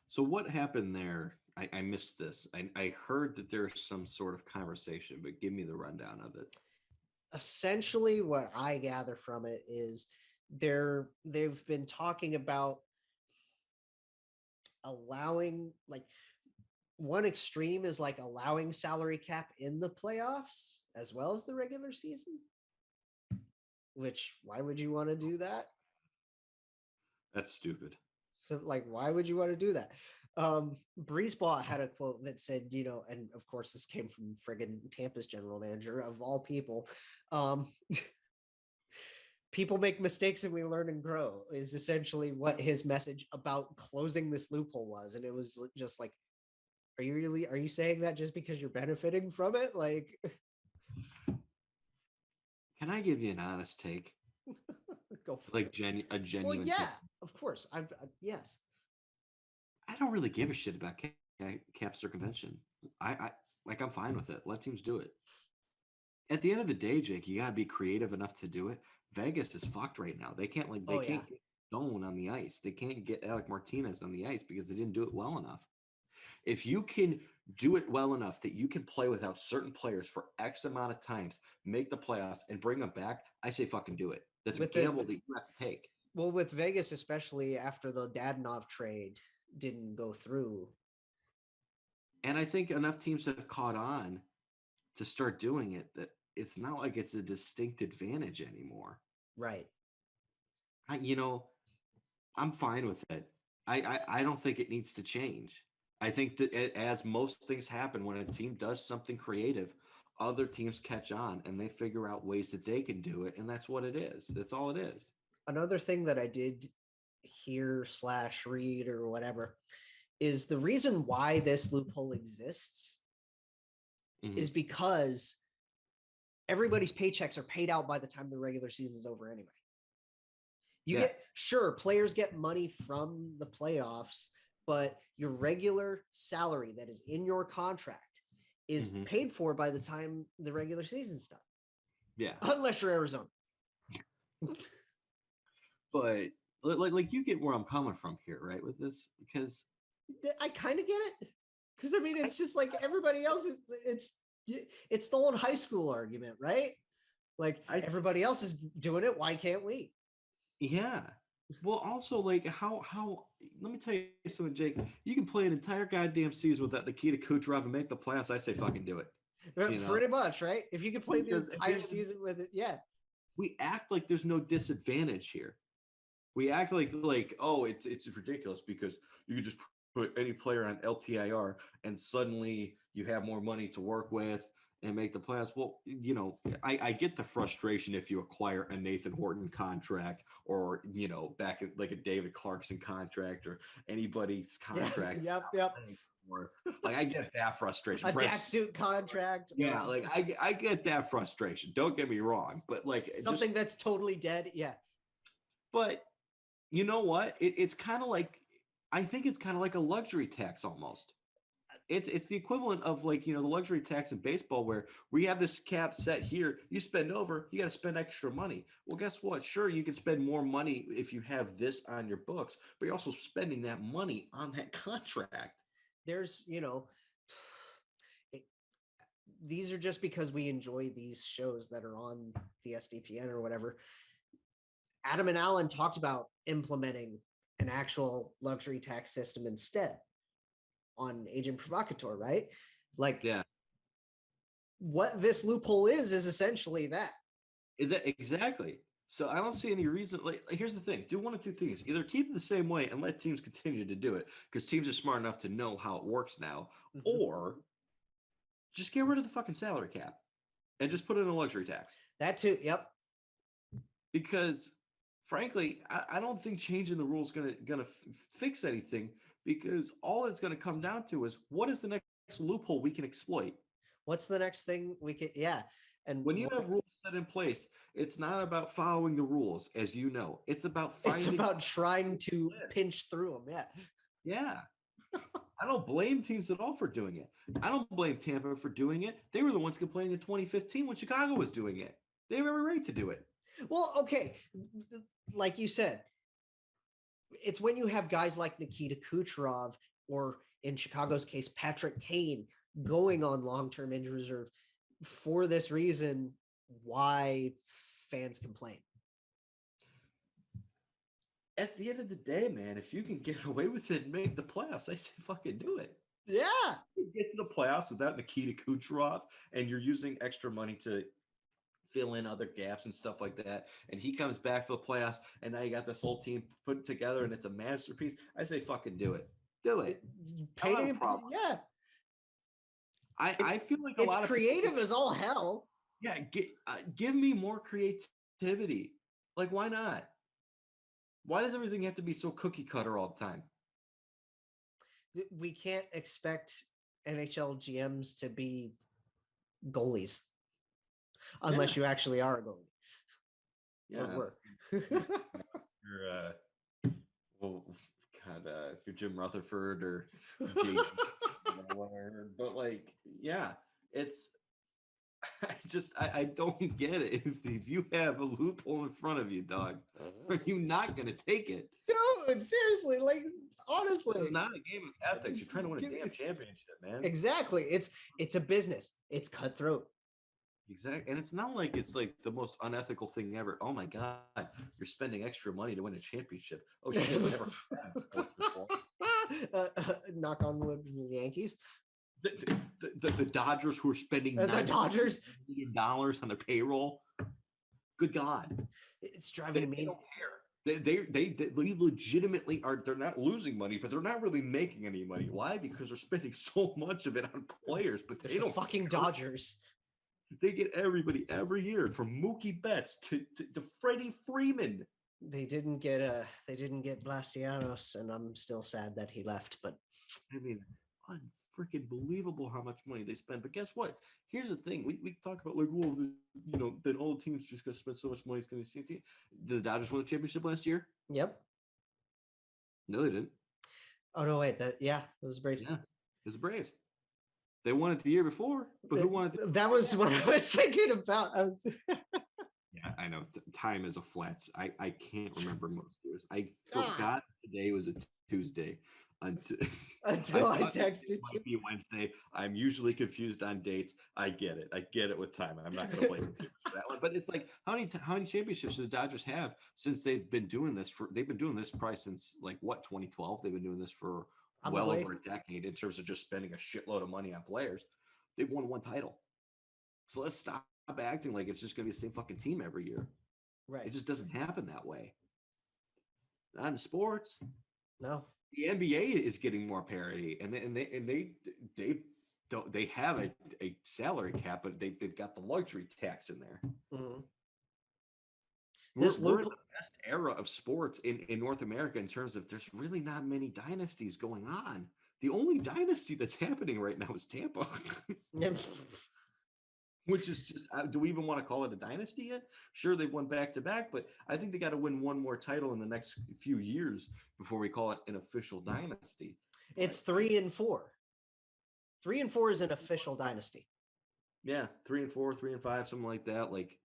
So what happened there? I missed this. I heard that there's some sort of conversation, but give me the rundown of it. Essentially, what I gather from it is they've been talking about allowing, like, one extreme is like allowing salary cap in the playoffs as well as the regular season. Which, why would you want to do that? That's stupid. So, like, why would you want to do that? Breezeball had a quote that said, and of course this came from friggin' Tampa's general manager of all people. People make mistakes and we learn and grow is essentially what his message about closing this loophole was. And it was just like, are you saying that just because you're benefiting from it? Like, can I give you an honest take? Go for like it. a genuine. Well, yeah, take? of course. Yes. I don't really give a shit about cap circumvention. I'm fine with it. Let teams do it. At the end of the day, Jake, you gotta be creative enough to do it. Vegas is fucked right now. They can't can't get Stone on the ice. They can't get Alec Martinez on the ice because they didn't do it well enough. If you can do it well enough that you can play without certain players for X amount of times, make the playoffs, and bring them back, I say fucking do it. That's a gamble that you have to take. Well, with Vegas, especially after the Dadonov trade didn't go through. And I think enough teams have caught on to start doing it that it's not like it's a distinct advantage anymore. Right. I'm fine with it. I don't think it needs to change. I think that as most things happen, when a team does something creative, other teams catch on and they figure out ways that they can do it, and that's what it is. That's all it is. Another thing that I did hear slash read or whatever is the reason why this loophole exists Mhm. is because everybody's paychecks are paid out by the time the regular season's over anyway. You Yeah. get, sure, players get money from the playoffs, but your regular salary that is in your contract is Mhm. paid for by the time the regular season's done, Yeah. unless you're Arizona. But like you get where I'm coming from here, right? With this, because I kind of get it, because I mean, it's just like everybody else is. It's the old high school argument, right? Like everybody else is doing it, why can't we? yeah. Well, also like how let me tell you something, Jake. You can play an entire goddamn season without Nikita Kucherov and make the playoffs. I say fucking do it. You know? Pretty much, right? If you could play Because the entire season with it, yeah. We act like there's no disadvantage here. We act like oh, it's ridiculous because you could just put any player on LTIR and suddenly you have more money to work with and make the playoffs. Well, you know, I get the frustration if you acquire a Nathan Horton contract or, you know, back at like a David Clarkson contract or anybody's contract. Yep. Or, like I get that frustration. A Datsyuk contract. Yeah, like I get that frustration. Don't get me wrong, but like something that's totally dead. Yeah. But you know what? It's kind of like, I think it's kind of like a luxury tax almost. It's the equivalent of like, you know, the luxury tax in baseball where we have this cap set here. You spend over, you got to spend extra money. Well, guess what? Sure, you can spend more money if you have this on your books, but you're also spending that money on that contract. There's, you know, these are just because we enjoy these shows that are on the SDPN or whatever. Adam and Alan talked about implementing an actual luxury tax system instead on Agent Provocateur, right? Like, yeah, what this loophole is essentially that. Exactly. So I don't see any reason. Like, here's the thing: do one of two things: either keep it the same way and let teams continue to do it because teams are smart enough to know how it works now, or just get rid of the fucking salary cap and just put in a luxury tax. That too. Yep. Because frankly, I don't think changing the rules gonna fix anything because all it's gonna come down to is what is the next loophole we can exploit. What's the next thing we can? Yeah. And when you have rules set in place, it's not about following the rules, as you know. It's about trying to pinch through them. Yeah. Yeah. I don't blame teams at all for doing it. I don't blame Tampa for doing it. They were the ones complaining in 2015 when Chicago was doing it. They have every right to do it. Well, okay. Like you said, it's when you have guys like Nikita Kucherov or in Chicago's case, Patrick Kane going on long-term injury reserve for this reason, why fans complain. At the end of the day, man, if you can get away with it and make the playoffs, I say fucking do it. Yeah. You get to the playoffs without Nikita Kucherov and you're using extra money to fill in other gaps and stuff like that. And he comes back for the playoffs and now you got this whole team put together and it's a masterpiece. I say fucking do it. Do it. Yeah. I feel like it's creative as all hell. Yeah. Give me more creativity. Like, why not? Why does everything have to be so cookie cutter all the time? We can't expect NHL GMs to be goalies unless you actually are a goalie. Yeah. Well, God, if you're Jim Rutherford or Jake, but like, yeah, it's. I don't get it. If you have a loophole in front of you, dog, are you not going to take it? Dude, seriously, like, honestly. It's not a game of ethics. You're trying to win a damn championship, man. Exactly. It's a business. It's cutthroat. Exactly. And it's not like it's like the most unethical thing ever. Oh my God, you're spending extra money to win a championship. Oh shit, never sports before. Knock on wood, Yankees. The Dodgers who are spending the Dodgers $1 million on their payroll. Good God, it's driving me. They don't care. They legitimately are. They're not losing money, but they're not really making any money. Why? Because they're spending so much of it on players, but they The don't fucking care. Dodgers. They get everybody every year, from Mookie Betts to Freddie Freeman. They didn't get Blastianos, and I'm still sad that he left. But I mean, unfreaking believable how much money they spend. But guess what? Here's the thing: we talk about like, well, then all the teams just going to spend so much money. It's going to be the same team. Did the Dodgers win the championship last year? yep. No, they didn't. Oh no, wait. It was Braves. Yeah, it was the Braves. They won it the year before, but who won it? That was what I was thinking about. Yeah, I know. Time is a flat. I can't remember most years. I forgot today was a Tuesday until I thought texted it might be Wednesday. I'm usually confused on dates. I get it with time. I'm not going to blame the team for that one. But it's like, how many championships do the Dodgers have since they've been doing this? They've been doing this probably since like what, 2012. They've been doing this for well over a decade in terms of just spending a shitload of money on players. They've won one title. So let's stop acting like it's just going to be the same fucking team every year. Right. It just doesn't happen that way. Not in sports. No. The NBA is getting more parity, and they have a salary cap, but they've got the luxury tax in there. Mm-hmm. We're in the best era of sports in North America in terms of there's really not many dynasties going on. The only dynasty that's happening right now is Tampa. Which is just, do we even want to call it a dynasty yet? Sure, they've won back-to-back, but I think they got to win one more title in the next few years before we call it an official dynasty. It's 3 and 4. 3 and 4 is an official dynasty. Yeah, 3 and 4, 3 and 5, something like that. Like,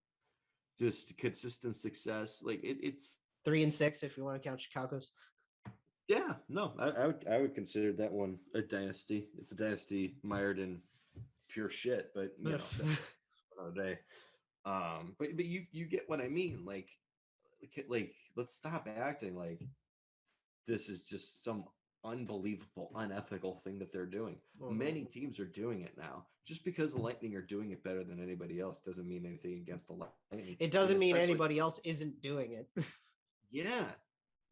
just consistent success. Like it's 3 and 6 if you want to count Chicago's. Yeah, no, I would consider that one a dynasty. It's a dynasty mired in pure shit, but you know, another day. But you get what I mean. Like let's stop acting like this is just some unbelievable, unethical thing that they're doing. Mm-hmm. Many teams are doing it now. Just because the Lightning are doing it better than anybody else doesn't mean anything against the Lightning. It doesn't mean anybody else isn't doing it. Yeah.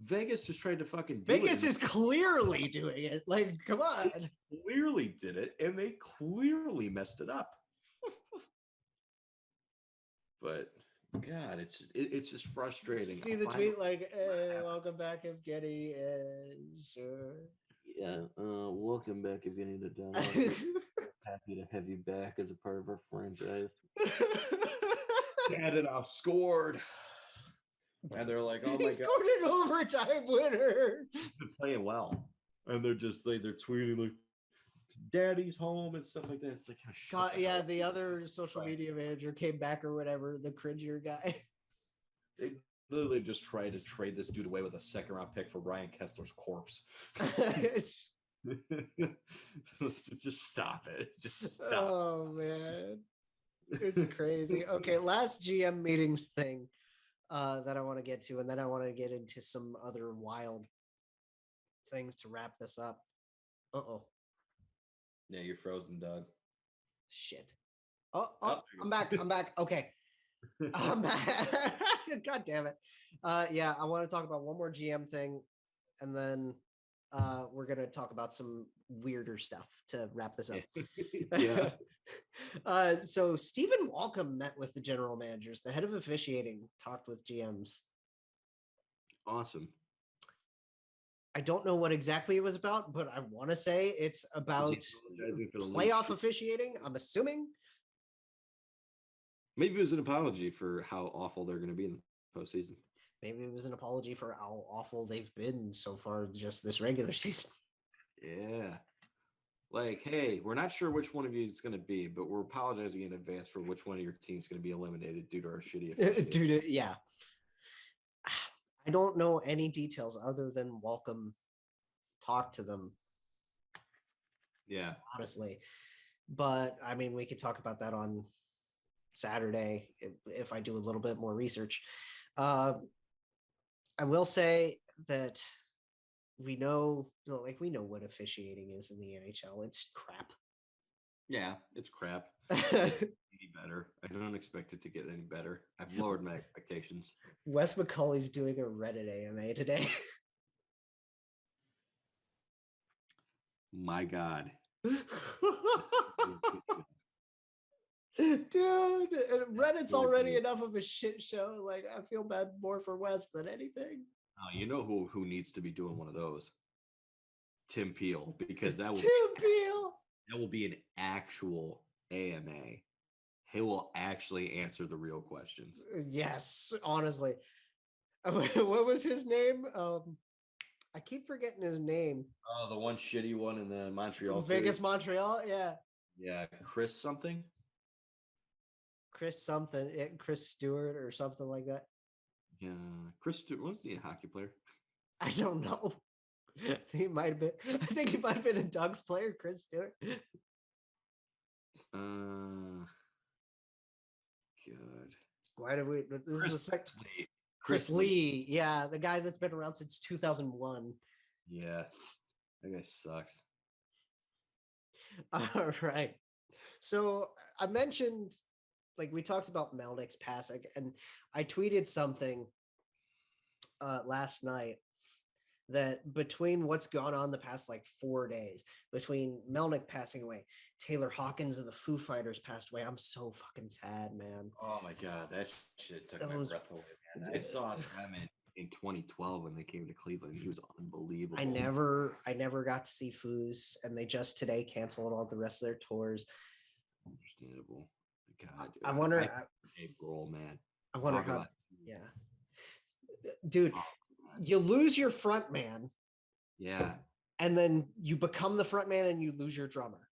Vegas just tried to fucking do Vegas is clearly doing it. Like, come on. They clearly did it, and they clearly messed it up. But God, it's just frustrating. See the tweet like, hey, welcome back, Evgeny. Sure. Yeah, welcome back, Evgeny, to Denmark. Happy to have you back as a part of our franchise. Dadonov scored. And they're like, oh my God. He scored an overtime winner. He's been playing well. And they're just like, they're tweeting like, Daddy's home and stuff like that. It's like, oh, God, yeah, the other social media manager came back or whatever, the cringier guy. They literally just tried to trade this dude away with a second round pick for Ryan Kessler's corpse. Let's just stop it. Just stop. Oh, man. It's crazy. Okay, last GM meetings thing that I want to get to, and then I want to get into some other wild things to wrap this up. Uh-oh. Yeah, you're frozen, Doug. Shit. Oh, I'm back. I'm back. Okay. I'm back. God damn it. Yeah, I want to talk about one more GM thing, and then we're going to talk about some weirder stuff to wrap this up. Yeah. So Stephen Walcom met with the general managers. The head of officiating talked with GMs. Awesome. I don't know what exactly it was about, but I want to say it's about playoff officiating, I'm assuming. Maybe it was an apology for how awful they're going to be in the postseason. Maybe it was an apology for how awful they've been so far just this regular season. Yeah. Like, hey, we're not sure which one of you it's going to be, but we're apologizing in advance for which one of your team's going to be eliminated due to our shitty officiating. Yeah. I don't know any details other than Walcom talked to them. Yeah. Honestly. But, I mean, we could talk about that on Saturday if I do a little bit more research. I will say that we know what officiating is in the NHL. It's crap. Yeah, it's crap. Any better. I don't expect it to get any better. I've lowered my expectations. Wes McCauley's doing a Reddit AMA today. My God. Dude, Reddit's Really already good. enough of a shit show. Like, I feel bad more for Wes than anything. You know who needs to be doing one of those? Tim Peel, because Tim Peel. that will be an actual AMA. He will actually answer the real questions. Yes, honestly. What was his name? I keep forgetting his name. Oh, the one shitty one in the Montreal Vegas, series. Montreal. Yeah, Yeah, Chris something. Chris something. Chris Stewart or something like that. Yeah, Chris Stewart, wasn't he a hockey player? I don't know. He might have been. I think he might have been a Doug's player, Chris Stewart. Good. Why did we? This is the second. Lee. Chris Lee. Yeah, the guy that's been around since 2001. Yeah, that guy sucks. All right. So I mentioned, like, we talked about Melnick's passing, and I tweeted something last night that between what's gone on the past like 4 days, between Melnick passing away, Taylor Hawkins of the Foo Fighters passed away. I'm so fucking sad, man. Oh my God, that shit took my Those- breath away, man. I saw him in 2012 when they came to Cleveland. He was unbelievable. I never got to see Foos, and they just today canceled all the rest of their tours. Understandable. God, I wonder. Dave Grohl, man. I wonder Talk how. about- Yeah, dude, Oh, you lose your front man, yeah, and then you become the front man, and you lose your drummer.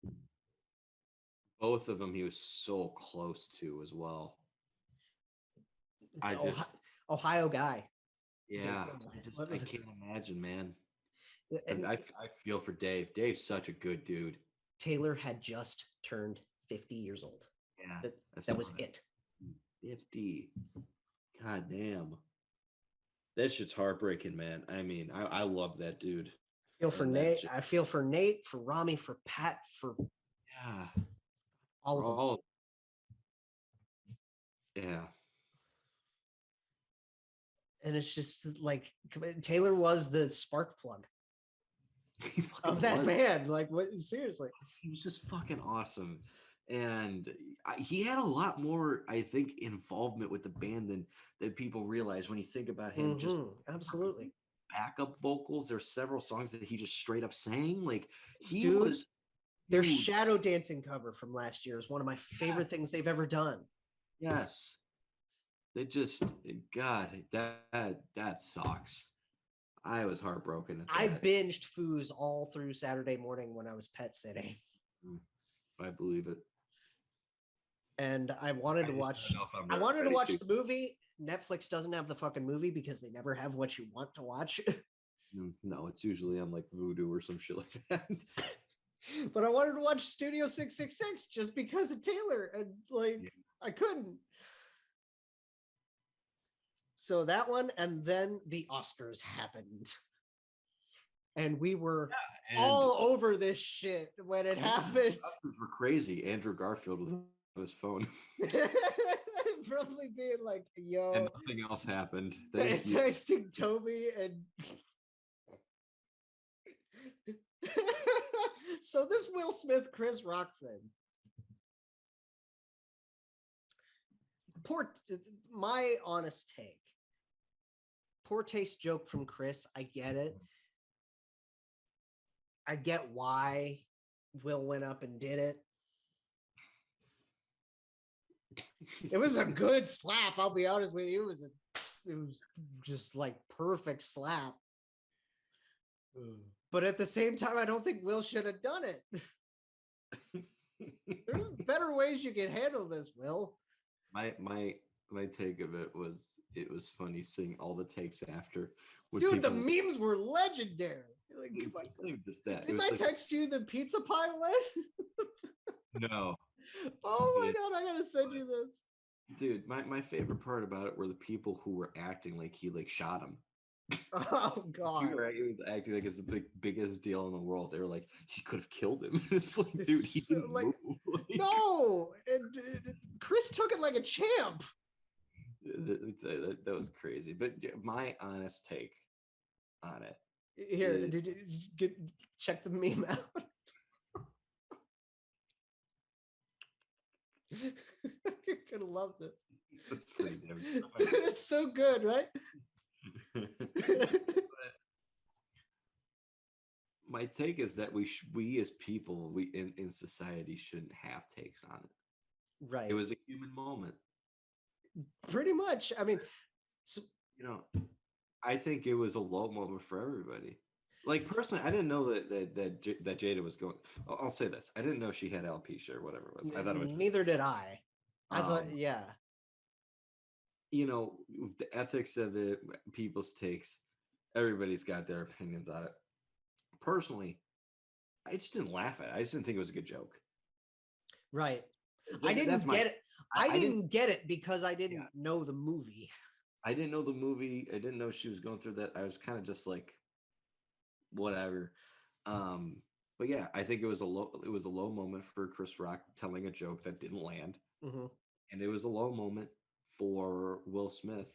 both of them he was so close to as well. I Ohio, just, Ohio guy. yeah, What I was- can't imagine, man. And And I feel for Dave. Dave's such a good dude. Taylor had just turned 50 years old. Yeah, That was it. 50. God damn. That shit's heartbreaking, man. I mean, I love that dude. Feel for And that Nate. shit- I feel for Nate, for Rami, for Pat, for Yeah. all of them. All, yeah. And it's just like Taylor was the spark plug He fucking of that was. band. Like, what? Seriously. He was just fucking awesome. And he had a lot more, I think, involvement with the band than people realize when you think about him. Just Mhm, absolutely. backup vocals. There's several songs that he just straight up sang. Like he Dude, was Their huge. shadow dancing cover from last year is one of my favorite Yes. things they've ever done. Yes. They just, God, that sucks. I was heartbroken at I that. binged Foos all through Saturday morning when I was pet sitting, I believe it. and I wanted to just watch. don't know if I'm I wanted to ready watch the movie. Netflix doesn't have the fucking movie because they never have what you want to watch. No, it's usually on like Voodoo or some shit like that. But I wanted to watch Studio 666 just because of Taylor, and like Yeah. I couldn't. So that one, and then the Oscars happened, and we were And all over this shit when it happened. Oscars were crazy. Andrew Garfield was on his phone, Probably being like, "Yo," and nothing else happened. Thank you. texting Toby and. So this Will Smith Chris Rock thing. My honest take. Poor taste joke from Chris. I get it. I get why Will went up and did it. It was a good slap. I'll be honest with you. It was just like perfect slap. But at the same time, I don't think Will should have done it. There's better ways you can handle this, Will. My take of it was funny seeing all the takes after. when Dude, the people- memes were legendary. Like, It wasn't even just that. It didn't was I like, text you the pizza pie one? no, Oh my Yeah. god, I gotta send you this. dude. My favorite part about it were the people who were acting like he like shot him. Oh God. He was acting like it's the biggest deal in the world. They were like, he could have killed him. It's like, It's dude, he so, didn't like, move. Like, No, and Chris took it like a champ. that was crazy. But my honest take on it Here, is did you check the meme out? You're gonna love this. that's pretty damn It's so good, right? my take is that we as people, we in society shouldn't have takes on it. Right. It was a human moment. Pretty much. I mean, so, You know, I think it was a low moment for everybody. Like personally, I didn't know that Jada was going. I'll say this: I didn't know she had alopecia or whatever it was. I thought it was just, neither did I. I thought, Um, yeah. you know, the ethics of it, people's takes. Everybody's got their opinions on it. Personally, I just didn't laugh at it. I just didn't think it was a good joke. Right. I That's didn't my- get it. I didn't get it because I didn't know the movie. I didn't know the movie. I didn't know she was going through that. I was kind of just like, whatever. But yeah, I think it was a low moment for Chris Rock telling a joke that didn't land, Mhm. and it was a low moment for Will Smith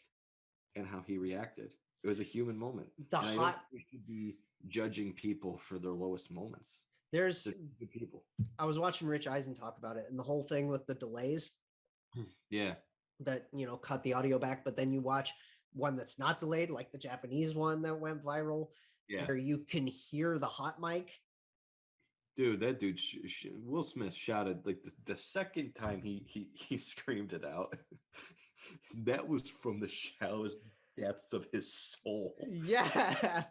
and how he reacted. It was a human moment. The And I don't hot think we should be judging people for their lowest moments. there's They're good people. I was watching Rich Eisen talk about it and the whole thing with the delays Yeah. that, cut the audio back, but then you watch one that's not delayed, like the Japanese one that went viral, Yeah. where you can hear the hot mic. Dude, that dude, Will Smith shouted like the second time he screamed it out. That was from the shallowest depths of his soul. Yeah.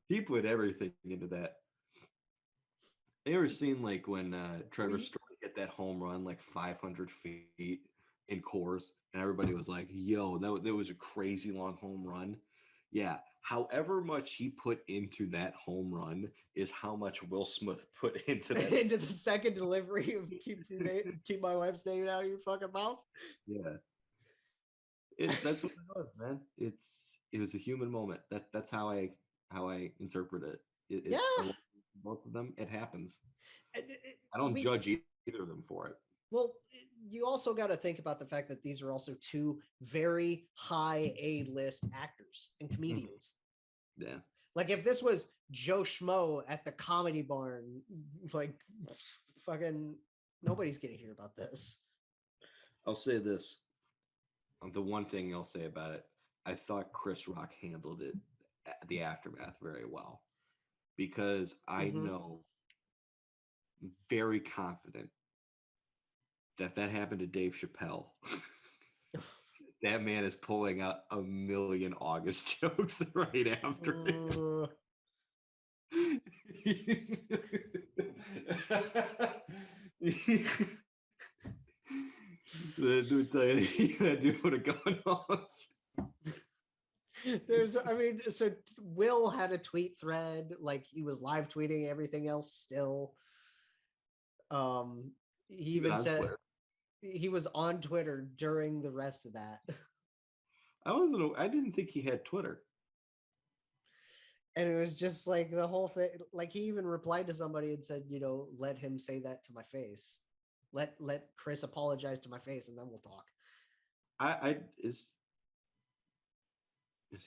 He put everything into that. You ever seen like when Trevor We- Story hit that home run like 500 feet in Coors, and everybody was like, "Yo, that was a crazy long home run." Yeah, however much he put into that home run is how much Will Smith put into that. Into the second delivery of keep my wife's name out of your fucking mouth. Yeah, that's what it was, man. It was a human moment. That's how I interpret it. It's Yeah. both of them. It happens. And I don't we- judge either of them for it. Well, you also got to think about the fact that these are also two very high A-list actors and comedians. Yeah. Like if this was Joe Schmo at the Comedy Barn, like fucking nobody's gonna hear about this. I'll say this. The one thing I'll say about it, I thought Chris Rock handled it, the aftermath, very well, because I Mhm. know, very confident that happened to Dave Chappelle. That man is pulling out a million August jokes right after it. Uh, That dude tell you that dude would have gone off. so Will had a tweet thread, like he was live tweeting everything else still. He even on said Twitter. he was on Twitter during the rest of that. I didn't think he had Twitter. And it was just like the whole thing. Like he even replied to somebody and said, let him say that to my face. Let Chris apologize to my face, and then we'll talk. Is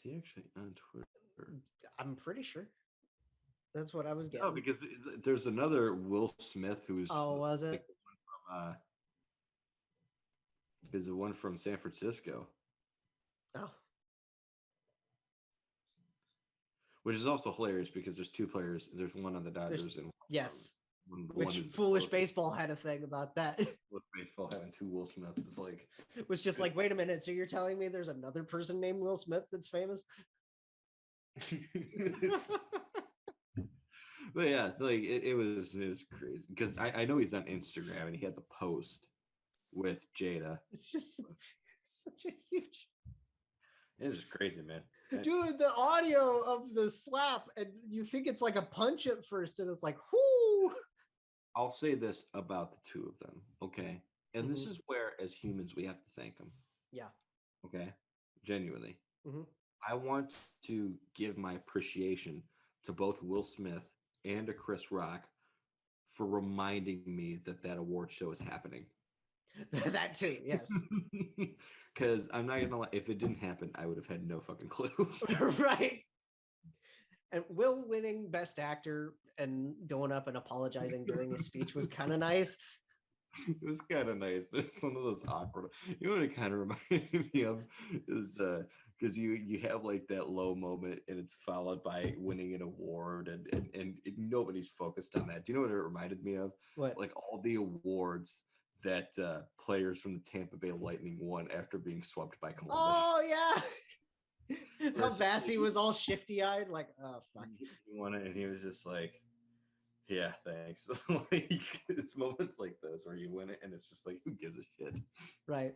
he actually on Twitter? I'm pretty sure. That's what I was getting. No, because there's another Will Smith who's Oh, was like it? is the one from San Francisco, Oh, which is also hilarious because there's two players. There's one on the Dodgers and yes. the Which one who's Foolish Baseball had a thing about that. with baseball having two Will Smiths. It's like, It was just like, wait a minute. So you're telling me there's another person named Will Smith that's famous? but yeah, like it was crazy because I know he's on Instagram and he had the post with Jada. It's just such a huge It's just crazy, man. dude. The audio of the slap, and you think it's like a punch at first, and it's like, whoo. I'll say this about the two of them, okay? And this Mhm. is where, as humans, we have to thank them, Yeah. okay? Genuinely. Mhm. I want to give my appreciation to both Will Smith and to Chris Rock for reminding me that award show is happening. That too, yes. Because I'm not gonna lie, if it didn't happen, I would have had no fucking clue. Right. And Will winning Best Actor and going up and apologizing during his speech was kind of nice. It was kind of nice, but it's one of those awkward. You know what it kind of reminded me of is because you have like that low moment and it's followed by winning an award and nobody's focused on that. Do you know what it reminded me of? What? Like all the awards that players from the Tampa Bay Lightning won after being swept by Columbus. Oh yeah. How Bassey was all shifty-eyed, like, oh fuck. He won it and he was just like, yeah, thanks. Like it's moments like this where you win it and it's just like, who gives a shit? Right.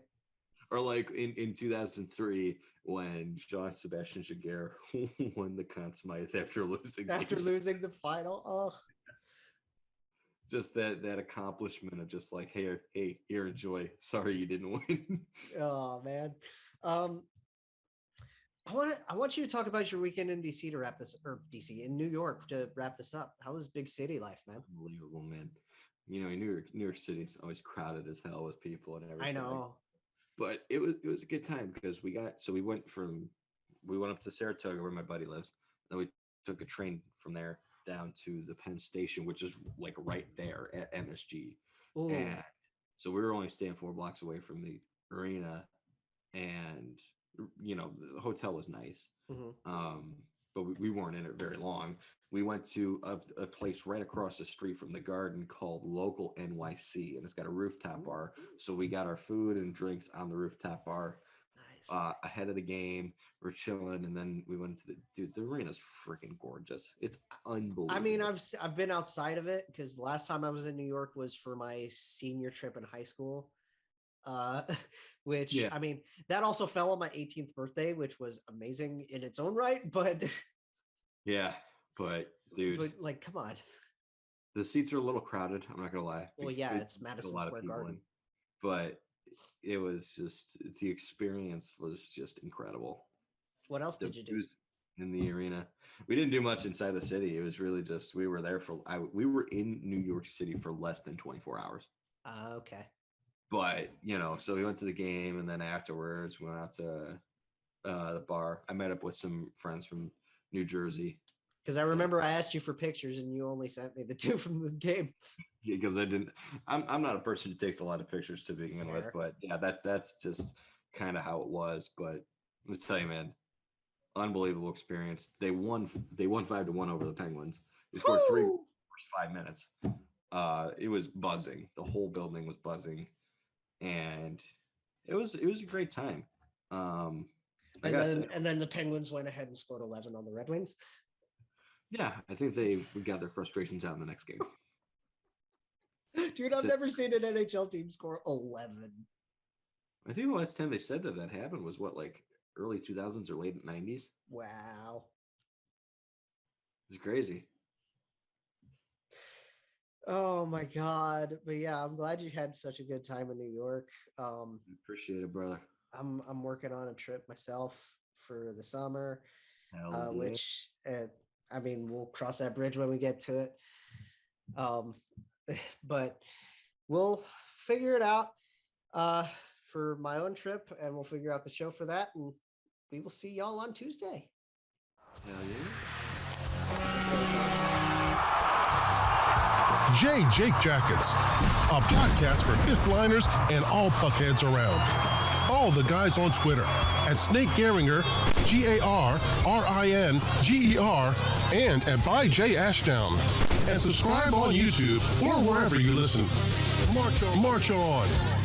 Or like in 2003 when Jean-Sebastien Giguère won the Conn Smythe after losing losing the final. Oh, just that accomplishment of just like, hey, here, enjoy. Sorry you didn't win. Oh man. I want you to talk about your weekend in DC to wrap this, or DC in New York to wrap this up. How was big city life, man? Unbelievable, man. You know, New York City's always crowded as hell with people and everything. I know. But it was a good time because we went up to Saratoga where my buddy lives. Then we took a train from there down to the Penn Station, which is like right there at MSG. Ooh. And so we were only staying 4 blocks away from the arena, and you know the hotel was nice. Mm-hmm. But we weren't in it very long. We went to a place right across the street from the Garden called Local NYC, and it's got a rooftop bar. So we got our food and drinks on the rooftop bar. Nice. Ahead of the game. We're chilling, and then we went to the arena's freaking gorgeous. It's unbelievable. I mean, I've been outside of it because the last time I was in New York was for my senior trip in high school. Which yeah. I mean, that also fell on my 18th birthday, which was amazing in its own right, but yeah, but dude, but like, come on, the seats are a little crowded. I'm not gonna lie. Well, yeah, it's Madison Square Garden, but it was just the experience was just incredible. What else did you do in the arena? We didn't do much inside the city. It was really just we were there we were in New York City for less than 24 hours. Okay. But, you know, so we went to the game, and then afterwards we went out to the bar. I met up with some friends from New Jersey. Because I remember I asked you for pictures, and you only sent me the 2 from the game. Yeah, because I'm not a person who takes a lot of pictures to begin with, but yeah, that's just kind of how it was. But let's tell you, man, unbelievable experience. They won 5-1 over the Penguins. They scored 3 in the first 5 minutes. It was buzzing. The whole building was buzzing. And it was a great time. And then the Penguins went ahead and scored 11 on the Red Wings. Yeah, I think they got their frustrations out in the next game. Dude, I've never seen an NHL team score 11. I think the last time they said that happened was what, like early 2000s or late 90s? Wow. It's crazy. Oh my God. But yeah, I'm glad you had such a good time in New York. Appreciate it, brother. I'm working on a trip myself for the summer, which I mean, we'll cross that bridge when we get to it. But we'll figure it out for my own trip, and we'll figure out the show for that, and we will see y'all on Tuesday. Hell yeah. Jake Jackets, a podcast for fifth liners and all puckheads around. Follow the guys on Twitter at Snake Gehringer, GARRINGER, and at by J Ashdown. And subscribe on YouTube or wherever you listen. March on.